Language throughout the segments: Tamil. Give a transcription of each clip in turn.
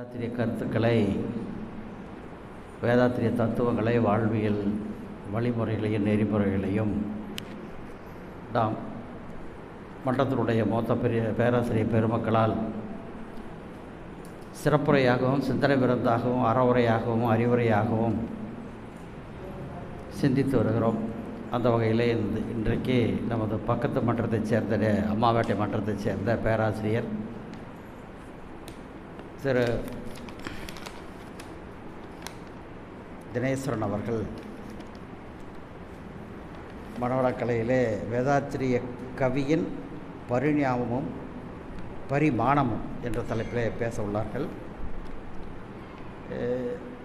வேதாத்திரிய கருத்துக்களை, வேதாத்திரிய தத்துவங்களை, வாழ்வியல் வழிமுறைகளையும் நெறிமுறைகளையும் நாம் மன்றத்தினுடைய மூத்த பேராசிரியர் பெருமக்களால் சிறப்புரையாகவும் சிந்தனை விருந்தாகவும் அறவுரையாகவும் அறிவுரையாகவும் சிந்தித்து வருகிறோம். அந்த வகையில் இன்றைக்கு நமது பக்கத்து மன்றத்தைச் சேர்ந்த அம்மாவேட்டை மன்றத்தைச் சேர்ந்த பேராசிரியர் திரு தினேஸ்வரன் அவர்கள் மனவளக்கலையிலே வேதாத்திரிய கவியின் பரிணாமமும் பரிமாணமும் என்ற தலைப்பிலே பேச உள்ளார்கள்.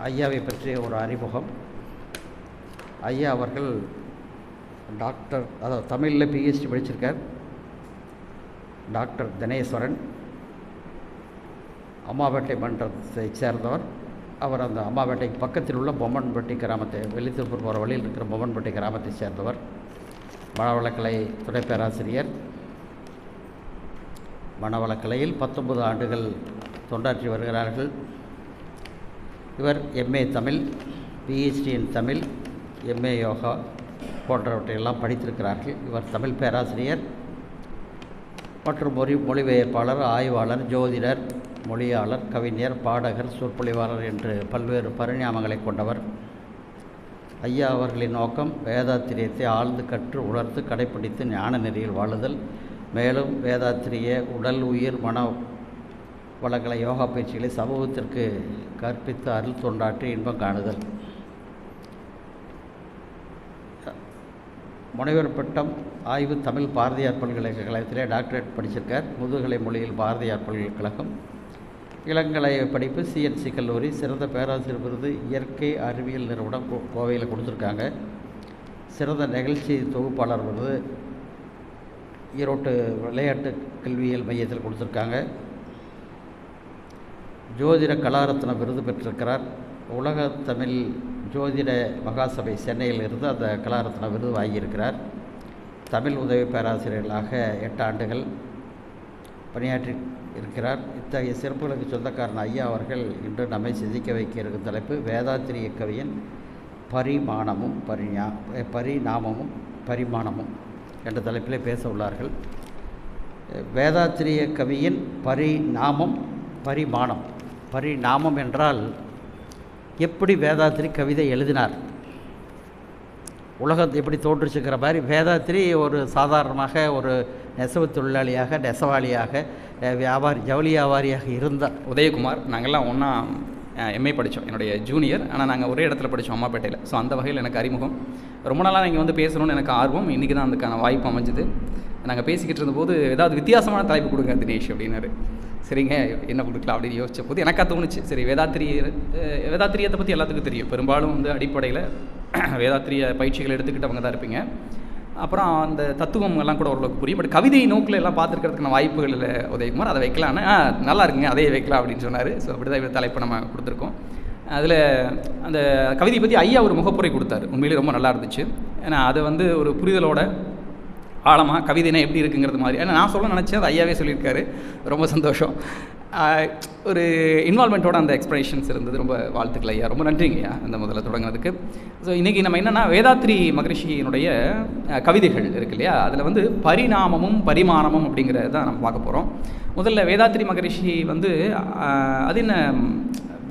ஐயாவை பற்றிய ஒரு அறிமுகம். ஐயா அவர்கள் டாக்டர், அதாவது தமிழில் பிஹெச்டி படிச்சிருக்கார். டாக்டர் தினேஸ்வரன் அம்மாவேட்டை மன்றத்தை சேர்ந்தவர். அவர் அந்த அம்மாவேட்டைக்கு பக்கத்தில் உள்ள பொம்மன்பட்டி கிராமத்தை, வெள்ளித்திருப்பூர் போகிற வழியில் இருக்கிற பொம்மன்பட்டி கிராமத்தை சேர்ந்தவர். மனவளக்கலை துணை பேராசிரியர். மனவளக்கலையில் 19 ஆண்டுகள் தொண்டாற்றி வருகிறார்கள். இவர் MA Tamil, PhD in Tamil, MA yoga போன்றவற்றையெல்லாம் படித்திருக்கிறார்கள். இவர் தமிழ் பேராசிரியர் மற்றும் மொழிபெயர்ப்பாளர், ஆய்வாளர், ஜோதிடர், மொழியாளர், கவிஞர், பாடகர், சொற்பொழிவாளர் என்று பல்வேறு பரிணாமங்களை கொண்டவர். ஐயா அவர்களின் நோக்கம் வேதாத்திரியத்தை ஆழ்ந்து கற்று உணர்த்து கடைப்பிடித்து ஞான நெறியில் வாழுதல், மேலும் வேதாத்திரிய உடல் உயிர் மன வளங்களை யோகா பயிற்சிகளை சமூகத்திற்கு கற்பித்து அருள் தொண்டாற்றி இன்பம் காணுதல். முனைவர் பட்டம் ஆய்வு தமிழ் பாரதியார் பல்கலைக்கழகத்திலே டாக்டரேட் படிச்சிருக்கார். முதுகலை மொழியில் பாரதியார் பல்கலைக்கழகம். இளங்கலை படிப்பு சிஎன்சி கல்லூரி. சிறந்த பேராசிரியர் விருது இயற்கை அறிவியல் நிறுவனம் கோவையில் கொடுத்துருக்காங்க. சிறந்த நிகழ்ச்சி தொகுப்பாளர் விருது ஈரோட்டு விளையாட்டு கல்வியியல் மையத்தில் கொடுத்துருக்காங்க. ஜோதிட கலாரத்ன விருது பெற்றிருக்கிறார். உலக தமிழ் ஜோதிட மகாசபை சென்னையில் இருந்து அந்த கலாரத்ன விருது வாங்கியிருக்கிறார். தமிழ் உதவி பேராசிரியர்களாக 8 ஆண்டுகள் பணியாற்றி இருக்கிறார். இத்தகைய சிறப்புகளுக்கு சொந்தக்காரன் ஐயா அவர்கள் இன்று நம்மை சிந்திக்க வைக்க இருக்கும் தலைப்பு வேதாத்திரிய கவியின் பரிமாணமும் பரிணாமமும் பரிமாணமும் என்ற தலைப்பிலே பேச உள்ளார்கள். வேதாத்திரிய கவியின் பரிணாமம் பரிமாணம். பரிணாமம் என்றால் எப்படி வேதாத்திரி கவிதை எழுதினார், உலகத்தை எப்படி தோற்றுச்சுக்கிற மாதிரி வேதாத்திரி ஒரு சாதாரணமாக ஒரு நெசவு தொழிலாளியாக, நெசவாளியாக, ஜவுளி வியாபாரியாக இருந்தார். உதயகுமார், நாங்கள்லாம் ஒன்றா எம்ஏ படித்தோம். என்னுடைய ஜூனியர். ஆனால் நாங்கள் ஒரே இடத்துல படித்தோம், அம்மாப்பேட்டையில். ஸோ அந்த வகையில் எனக்கு அறிமுகம். ரொம்ப நாளாக இங்கே வந்து பேசணும்னு எனக்கு ஆர்வம். இன்றைக்கி தான் அதுக்கான வாய்ப்பு அமைஞ்சுது. நாங்கள் பேசிக்கிட்டு இருந்தபோது ஏதாவது வித்தியாசமான தலைப்பு கொடுங்க தினேஷ் அப்படின்னாரு. சரிங்க, என்ன கொடுக்கலாம் அப்படின்னு யோசித்த போது எனக்கா தோணுச்சு, சரி வேதாத்திரியத்தை பற்றி எல்லாத்துக்கும் தெரியும். பெரும்பாலும் வந்து அடிப்படையில் வேதாத்திரிய பயிற்சிகள் எடுத்துக்கிட்டவங்க தான் இருப்பீங்க. அப்புறம் அந்த தத்துவம் எல்லாம் கூட ஓரளவுக்கு புரியும். பட் கவிதை நோக்கில் எல்லாம் பார்த்துருக்கிறதுக்கான வாய்ப்புகள் இல்லை உதயகுமார். அதை வைக்கலான்னு நல்லா இருக்குங்க, அதையே வைக்கலாம் அப்படின்னு சொன்னார். ஸோ அப்படி தான் தலைப்பை நம்ம கொடுத்துருக்கோம். அதில் அந்த கவிதையை பற்றி ஐயா ஒரு முகப்புரை கொடுத்தாரு. உண்மையிலே ரொம்ப நல்லா இருந்துச்சு. ஏன்னா அதை வந்து ஒரு புரிதலோட ஆழமாக கவிதைனா எப்படி இருக்குங்கிறது மாதிரி. ஏன்னா நான் சொல்ல நினச்சேன், அது ஐயாவே சொல்லியிருக்காரு. ரொம்ப சந்தோஷம். ஒரு இன்வால்மெண்ட்டோட அந்த எக்ஸ்ப்ரெஷன்ஸ் இருந்தது. ரொம்ப வாழ்த்துக்கள் ஐயா, ரொம்ப நன்றிங்க ஐயா அந்த முதல்ல தொடங்குறதுக்கு. ஸோ இன்றைக்கி நம்ம என்னென்னா வேதாத்திரி மகரிஷியினுடைய கவிதைகள் இருக்கு இல்லையா, அதில் வந்து பரிணாமமும் பரிமாணமும் அப்படிங்கிறத தான் நம்ம பார்க்க போகிறோம். முதல்ல வேதாத்திரி மகரிஷி வந்து அது என்ன,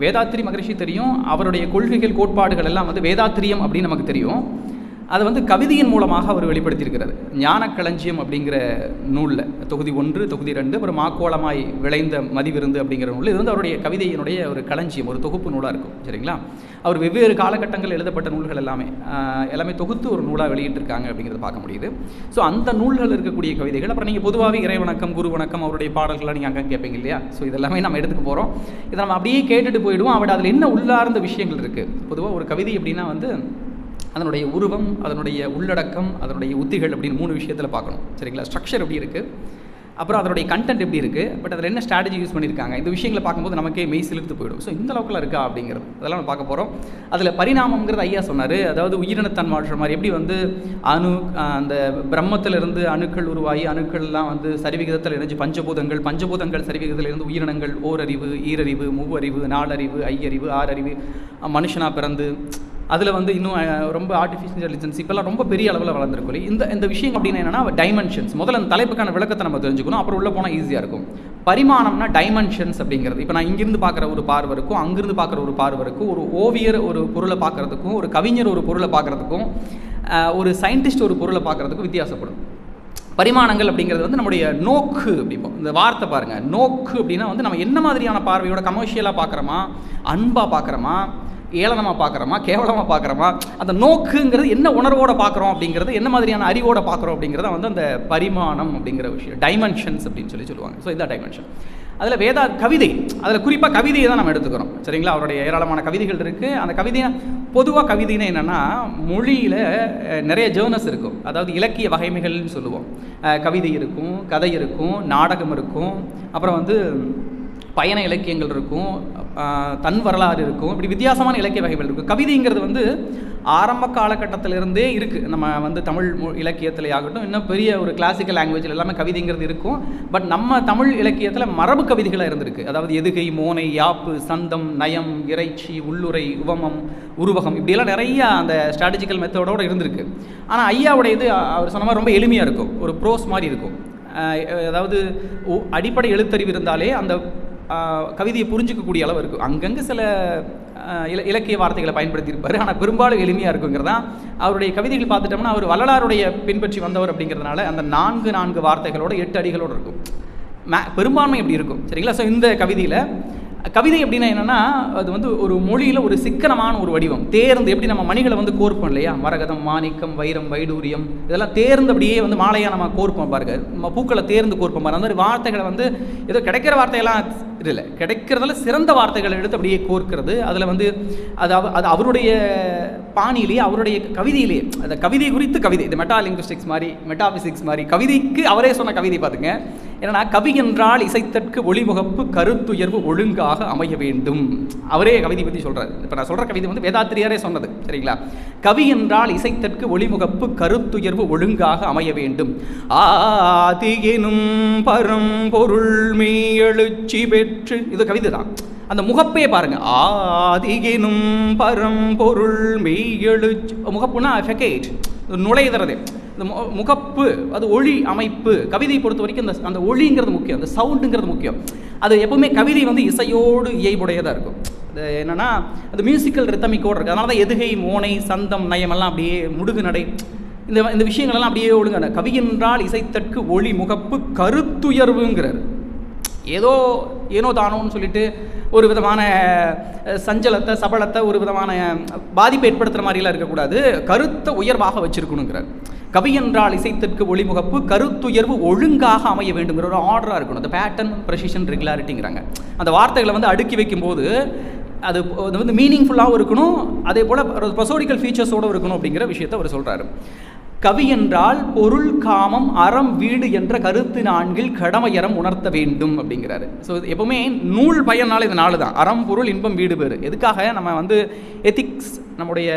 வேதாத்திரி மகரிஷி தெரியும், அவருடைய கொள்கைகள் கோட்பாடுகள் எல்லாம் வந்து வேதாத்திரியம் அப்படின்னு நமக்கு தெரியும். அதை வந்து கவிதையின் மூலமாக அவர் வெளிப்படுத்தியிருக்கிறார். ஞானக்களஞ்சியம் அப்படிங்கிற நூலில் தொகுதி 1, தொகுதி 2, அப்புறம் மாக்கோளமாய் விளைந்த மதிவிருந்து அப்படிங்கிற நூல். இது வந்து அவருடைய கவிதையினுடைய ஒரு களஞ்சியம், ஒரு தொகுப்பு நூலாக இருக்கும். சரிங்களா, அவர் வெவ்வேறு காலகட்டங்கள் எழுதப்பட்ட நூல்கள் எல்லாமே தொகுத்து ஒரு நூலாக வெளியிட்டிருக்காங்க அப்படிங்கிறத பார்க்க முடியுது. ஸோ அந்த நூல்கள் இருக்கக்கூடிய கவிதைகள். அப்புறம் நீங்கள் பொதுவாகவே இறை வணக்கம், குரு வணக்கம், அவருடைய பாடல்கள்லாம் நீங்கள் அங்கே கேட்பீங்க இல்லையா. ஸோ இதெல்லாமே நம்ம எடுத்துக்க போகிறோம். இதை நம்ம அப்படியே கேட்டுட்டு போயிடுவோம். அவட அதில் என்ன உள்ளார்ந்த விஷயங்கள் இருக்குது. பொதுவாக ஒரு கவிதை அப்படின்னா வந்து அதனுடைய உருவம், அதனுடைய உள்ளடக்கம், அதனுடைய உத்திகள் அப்படின்னு 3 விஷயத்தில் பார்க்கணும். சரிங்களா, ஸ்ட்ரக்சர் எப்படி இருக்குது, அப்புறம் அதனுடைய கண்டென்ட் எப்படி இருக்குது, பட் அதில் என்ன ஸ்ட்ராட்டஜி யூஸ் பண்ணியிருக்காங்க, இந்த விஷயங்களை பார்க்கும்போது நமக்கே மெய் சிலிர்த்து போயிடும். ஸோ இந்த அளவுக்குலாம் இருக்கா அப்படிங்கிறது அதெல்லாம் நம்ம பார்க்க போகிறோம். அதில் பரிணாமங்கிறது ஐயா சொன்னார், அதாவது உயிரினத்தன் மாற்ற மாதிரி எப்படி வந்து அந்த பிரம்மத்திலிருந்து அணுக்கள் உருவாகி அணுக்கள்லாம் வந்து சரிவிகிதத்தில் இணைஞ்சு பஞ்சபூதங்கள் சரிவிகிதத்தில் இருந்து உயிரினங்கள் ஓரறிவு, ஈரறிவு, மூவறிவு, நாலறிவு, ஐயறிவு, ஆறறிவு, மனுஷனாக பிறந்து அதில் வந்து இன்னும் ரொம்ப ஆர்டிஃபிஷியல் இன்டெலிஜென்ஸ் இப்போல்லாம் ரொம்ப பெரிய அளவில் வளர்ந்துருக்கும். இந்த விஷயம் அப்படின்னா என்னென்னா டைமென்ஷன்ஸ். முதல்ல அந்த தலைப்புக்கான விளக்கத்தை நம்ம தெரிஞ்சுக்கணும், அப்புறம் உள்ளே போனால் ஈஸியாக இருக்கும். பரிமாணம்னா டைமென்ஷன்ஸ் அப்படிங்கிறது. இப்போ நான் இங்கிருந்து பார்க்குற ஒரு பார்வை இருக்கும், அங்கிருந்து பார்க்குற ஒரு பார்வை இருக்கும், ஒரு ஓவியர் ஒரு பொருளை பார்க்குறதுக்கும், ஒரு கவிஞர் ஒரு பொருளை பார்க்குறதுக்கும், ஒரு சயின்டிஸ்ட் ஒரு பொருளை பார்க்குறதுக்கும் வித்தியாசப்படும். பரிமாணங்கள் அப்படிங்கிறது வந்து நம்முடைய நோக்கு அப்படிப்போம். இந்த வார்த்தை பாருங்கள், நோக்கு அப்படின்னா வந்து நம்ம என்ன மாதிரியான பார்வையோட கமர்ஷியலாக பார்க்குறோமா, அன்பாக பார்க்குறோமா, ஏளனமாக பார்க்குறோமா, கேவலமாக பார்க்குறோமா, அந்த நோக்குங்கிறது என்ன உணர்வோடு பார்க்குறோம் அப்படிங்கிறது, என்ன மாதிரியான அறிவோடு பார்க்குறோம் அப்படிங்கிறத வந்து அந்த பரிமாணம் அப்படிங்கிற விஷயம், டைமென்ஷன்ஸ் அப்படின்னு சொல்லுவாங்க. ஸோ இந்த டைமென்ஷன் அதில் கவிதை, அதில் குறிப்பாக கவிதையை தான் நம்ம எடுத்துக்கிறோம். சரிங்களா, அவருடைய ஏராளமான கவிதைகள் இருக்குது. அந்த கவிதையை பொதுவாக கவிதைன்னு என்னென்னா மொழியில் நிறைய ஜேர்னஸ் இருக்கும், அதாவது இலக்கிய வகைமைகள்னு சொல்லுவோம். கவிதை இருக்கும், கதை இருக்கும், நாடகம் இருக்கும், அப்புறம் வந்து பயண இலக்கியங்கள் இருக்கும், தன் வரலாறு இருக்கும், இப்படி வித்தியாசமான இலக்கிய வகைகள் இருக்கும். கவிதைங்கிறது வந்து ஆரம்ப காலகட்டத்திலிருந்தே இருக்குது. நம்ம வந்து தமிழ் இலக்கியத்தில் ஆகட்டும், இன்னும் பெரிய ஒரு கிளாசிக்கல் லாங்குவேஜில் எல்லாமே கவிதைங்கிறது இருக்கும். பட் நம்ம தமிழ் இலக்கியத்தில் மரபு கவிதைகளாக இருந்திருக்கு. அதாவது எதுகை, மோனை, யாப்பு, சந்தம், நயம், இறைச்சி, உள்ளுரை, உவமம், உருவகம், இப்படியெல்லாம் நிறைய அந்த ஸ்ட்ராட்டஜிக்கல் மெத்தடோடு இருந்திருக்கு. ஆனால் ஐயாவுடைய இது அவர் சொன்ன மாதிரி ரொம்ப எளிமையாக இருக்கும், ஒரு ப்ரோஸ் மாதிரி இருக்கும். அதாவது அடிப்படை எழுத்தறிவு இருந்தாலே அந்த கவிதையை புரிஞ்சிக்கக்கூடிய அளவு இருக்கும். அங்கங்கே சில இலக்கிய வார்த்தைகளை பயன்படுத்தியிருப்பார், ஆனால் பெரும்பாலும் எளிமையாக இருக்குங்கிறதான் அவருடைய கவிதைகள். பார்த்துட்டோம்னா அவர் வள்ளலாருடைய பின்பற்றி வந்தவர் அப்படிங்கிறதுனால அந்த 4 வார்த்தைகளோட 8 அடிகளோடு இருக்கும், பெரும்பான்மை எப்படி இருக்கும். சரிங்களா. ஸோ இந்த கவிதை எப்படின்னா என்னென்னா, அது வந்து ஒரு மொழியில் ஒரு சிக்கனமான ஒரு வடிவம் தேர்ந்து, எப்படி நம்ம மணிகளை வந்து கோர்ப்போம் இல்லையா, மரகதம், மாணிக்கம், வைரம், வைடூரியம், இதெல்லாம் தேர்ந்து அப்படியே வந்து மாலையாக நம்ம கோர்ப்போம் பாருங்க, நம்ம பூக்களை தேர்ந்து கோர்ப்போம் பாருங்க. அந்த மாதிரி வார்த்தைகளை வந்து ஏதோ கிடைக்கிற வார்த்தையெல்லாம் இல்லை, கிடைக்கிறதுல சிறந்த வார்த்தைகளை எடுத்து அப்படியே கோர்க்கிறது. அதில் வந்து அது அவருடைய பாணியிலேயே, அவருடைய கவிதையிலேயே, அந்த கவிதை குறித்து கவிதை, இது மெட்டாலிங்குஸ்டிக்ஸ் மாதிரி, மெட்டாபிசிக்ஸ் மாதிரி கவிதைக்கு அவரே சொன்ன கவிதை பார்த்துங்க. ஏன்னா கவி என்றால் இசைத்தற்கு ஒளிமுகப்பு கருத்துயர்வு ஒழுங்காக அமைய வேண்டும். அவரே கவிதை பற்றி சொல்கிறார். இப்போ நான் சொல்கிற கவிதை வந்து வேதாத்திரியாரே சொன்னது. சரிங்களா. கவி என்றால் இசைத்தற்கு ஒளிமுகப்பு கருத்துயர்வு ஒழுங்காக அமைய வேண்டும். ஆதியெனும் பரம்பொருள் மெய்யெழுச்சி பெற்று, இது கவிதை தான். அந்த முகப்பே பாருங்க, ஆதியெனும் பரம்பொருள் மெய்யெழுச்சி, முகப்புனா ஃபெகேட், நுழைதறது, இந்த முகப்பு, அது ஒளி அமைப்பு. கவிதையை பொறுத்த வரைக்கும் அந்த ஒளிங்கிறது முக்கியம், அந்த சவுண்டுங்கிறது முக்கியம். அது எப்பவுமே கவிதை வந்து இசையோடு இயைபுடையதாக இருக்கும். அது என்னென்னா அது மியூசிக்கல் ரித்தமிக்கோடு இருக்குது. அதனால தான் எதுகை, மோனை, சந்தம், நயமெல்லாம் அப்படியே முடுகு நடை, இந்த விஷயங்கள்லாம் அப்படியே ஒழுங்கான. கவி என்றால் இசைத்தற்கு ஒளி முகப்பு கருத்துயர்வுங்கிறார். ஏனோ தானோன்னு சொல்லிட்டு ஒரு விதமான சஞ்சலத்தை, சபலத்தை, ஒரு விதமான பாதிப்பை ஏற்படுத்துகிற மாதிரிலாம் இருக்கக்கூடாது, கருத்தை உயர்வாக வச்சிருக்கணுங்கிறார். கவி என்றால் இசைத்திற்கு ஒளிமுகப்பு கருத்துயர்வு ஒழுங்காக அமைய வேண்டுங்கிற ஒரு ஆர்டராக இருக்கணும். அந்த பேட்டர்ன், ப்ரெசிஷன், ரெகுலாரிட்டிங்கிறாங்க. அந்த வார்த்தைகளை வந்து அடுக்கி வைக்கும்போது அது வந்து மீனிங்ஃபுல்லாகவும் இருக்கணும், அதே போல் ப்ரொசோடிக்கல் ஃபீச்சர்ஸோடு இருக்கணும் அப்படிங்கிற விஷயத்தை அவர் சொல்கிறாரு. கவி என்றால் பொருள், காமம், அறம், வீடு என்ற கருத்து 4 கடமையறம் உணர்த்த வேண்டும் அப்படிங்கிறாரு. ஸோ எப்பவுமே நூல் பயனால் இது 4 தான், அறம், பொருள், இன்பம், வீடு, பேர். எதுக்காக நம்ம வந்து எத்திக்ஸ், நம்முடைய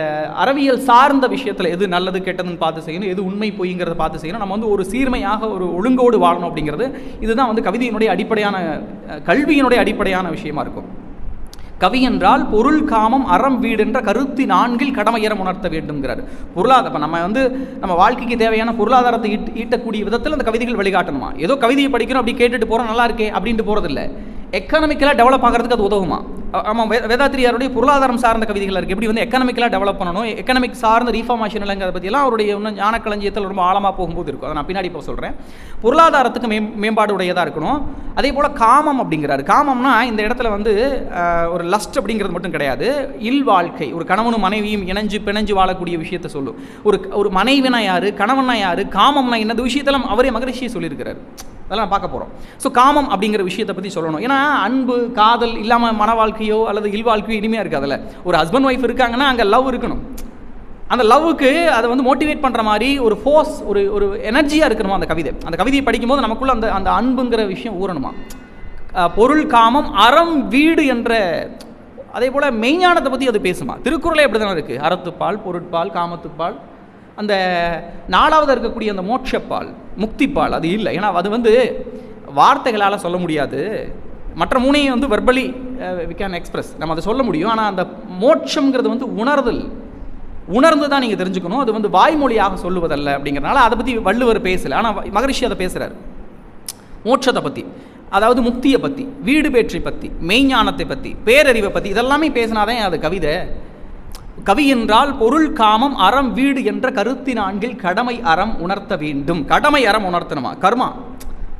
அறிவியல் சார்ந்த விஷயத்தில் எது நல்லது கெட்டதுன்னு பார்த்து செய்யணும், எது உண்மை பொய்ங்கிறத பார்த்து செய்யணும், நம்ம வந்து ஒரு சீர்மையாக ஒரு ஒழுங்கோடு வாழணும் அப்படிங்கிறது. இதுதான் வந்து கவிதையினுடைய அடிப்படையான, கல்வியினுடைய அடிப்படையான விஷயமா இருக்கும். கவி என்றால் பொருள், காமம், அறம், வீடு என்ற கருத்து 4 கடமையறம் உணர்த்த வேண்டும்ங்கிறார். பொருளாதாரம், நம்ம வந்து நம்ம வாழ்க்கைக்கு தேவையான பொருளாதாரத்தை ஈட்டக்கூடிய விதத்தில் அந்த கவிதைகள் வழிகாட்டணுமா. ஏதோ கவிதையை படிக்கிறோம், அப்படி கேட்டுட்டு போகிறோம், நல்லா இருக்கே அப்படின்ட்டு போகிறதில்ல. எக்கனாமிக்கலாக டெவலப் ஆகிறதுக்கு அது உதவுமா? ஆமாம், வேதாத்திரியாருடைய பொருளாதாரம் சார்ந்த கவிதைகள் இருக்குது. எப்படி வந்து எக்கனாமிக்கலாக டெவலப் பண்ணணும், எக்கனாமிக் சார்ந்த ரீஃபார்மேஷன் இல்லைங்கிறத பற்றியெல்லாம் அவருடைய இன்னும் ஞானக்களஞ்சியத்தில் ரொம்ப ஆழமாக போகும்போது இருக்கும். அதை நான் பின்னாடி இப்போ சொல்கிறேன். பொருளாதாரத்துக்கு மேம்பாடு உடையதாக இருக்கணும். அதே போல் காமம் அப்படிங்கிறாரு. காமம்னா இந்த இடத்துல வந்து ஒரு லஸ்ட் அப்படிங்கிறது மட்டும் கிடையாது, இல் வாழ்க்கை, ஒரு கணவனும் மனைவியும் இணைஞ்சு பிணைஞ்சு வாழக்கூடிய விஷயத்தை சொல்லும். ஒரு மனைவினா யார், கணவனா யார், காமம்னா என்ன, விஷயத்தெல்லாம் அவரே மகரிஷியை சொல்லியிருக்கிறார். அதெல்லாம் பார்க்க போகிறோம். ஸோ காமம் அப்படிங்கிற விஷயத்தை பற்றி சொல்லணும். ஏன்னா அன்பு, காதல் இல்லாமல் மன வாழ்க்கையோ அல்லது இல் வாழ்க்கையோ இனிமையாக இருக்குது. அதில் ஒரு ஹஸ்பண்ட் ஒய்ஃப் இருக்காங்கன்னா அங்கே லவ் இருக்கணும். அந்த லவ்வுக்கு அதை வந்து மோட்டிவேட் பண்ணுற மாதிரி ஒரு ஃபோர்ஸ், ஒரு எனர்ஜியாக இருக்கணுமா அந்த கவிதை. அந்த கவிதையை படிக்கும்போது நமக்குள்ள அந்த அன்புங்கிற விஷயம் ஊறணுமா. பொருள், காமம், அறம், வீடு என்ற, அதே போல் மெய்ஞானத்தை பற்றி அது பேசுமா. திருக்குறளே எப்படி தானே இருக்குது, அறத்துப்பால், பொருட்பால், காமத்துப்பால், அந்த 4வது இருக்கக்கூடிய அந்த மோட்சப்பால், முக்திப்பால் அது இல்லை. ஏன்னா அது வந்து வார்த்தைகளால் சொல்ல முடியாது. மற்ற 3ஐயும் வந்து வெர்பலி வி கேன் எக்ஸ்பிரஸ், நம்ம அதை சொல்ல முடியும். ஆனால் அந்த மோட்சங்கிறது வந்து உணர்ந்து தான் நீங்கள் தெரிஞ்சுக்கணும். அது வந்து வாய்மொழியாக சொல்லுவதல்ல அப்படிங்கிறனால அதை பற்றி வள்ளுவர் பேசலை. ஆனால் மகரிஷி அதை பேசுகிறார், மோட்சத்தை பற்றி, அதாவது முக்தியை பற்றி, வீடு பேற்றை பற்றி, மெய்ஞானத்தை பற்றி, பேரறிவை பற்றி, இதெல்லாமே பேசினாதான் அது கவிதை. கவி என்றால் பொருள், காமம், அறம், வீடு என்ற கருத்தினான்கில் கடமை அறம் உணர்த்த வேண்டும். கடமை அறம் உணர்த்தணுமா. கர்மா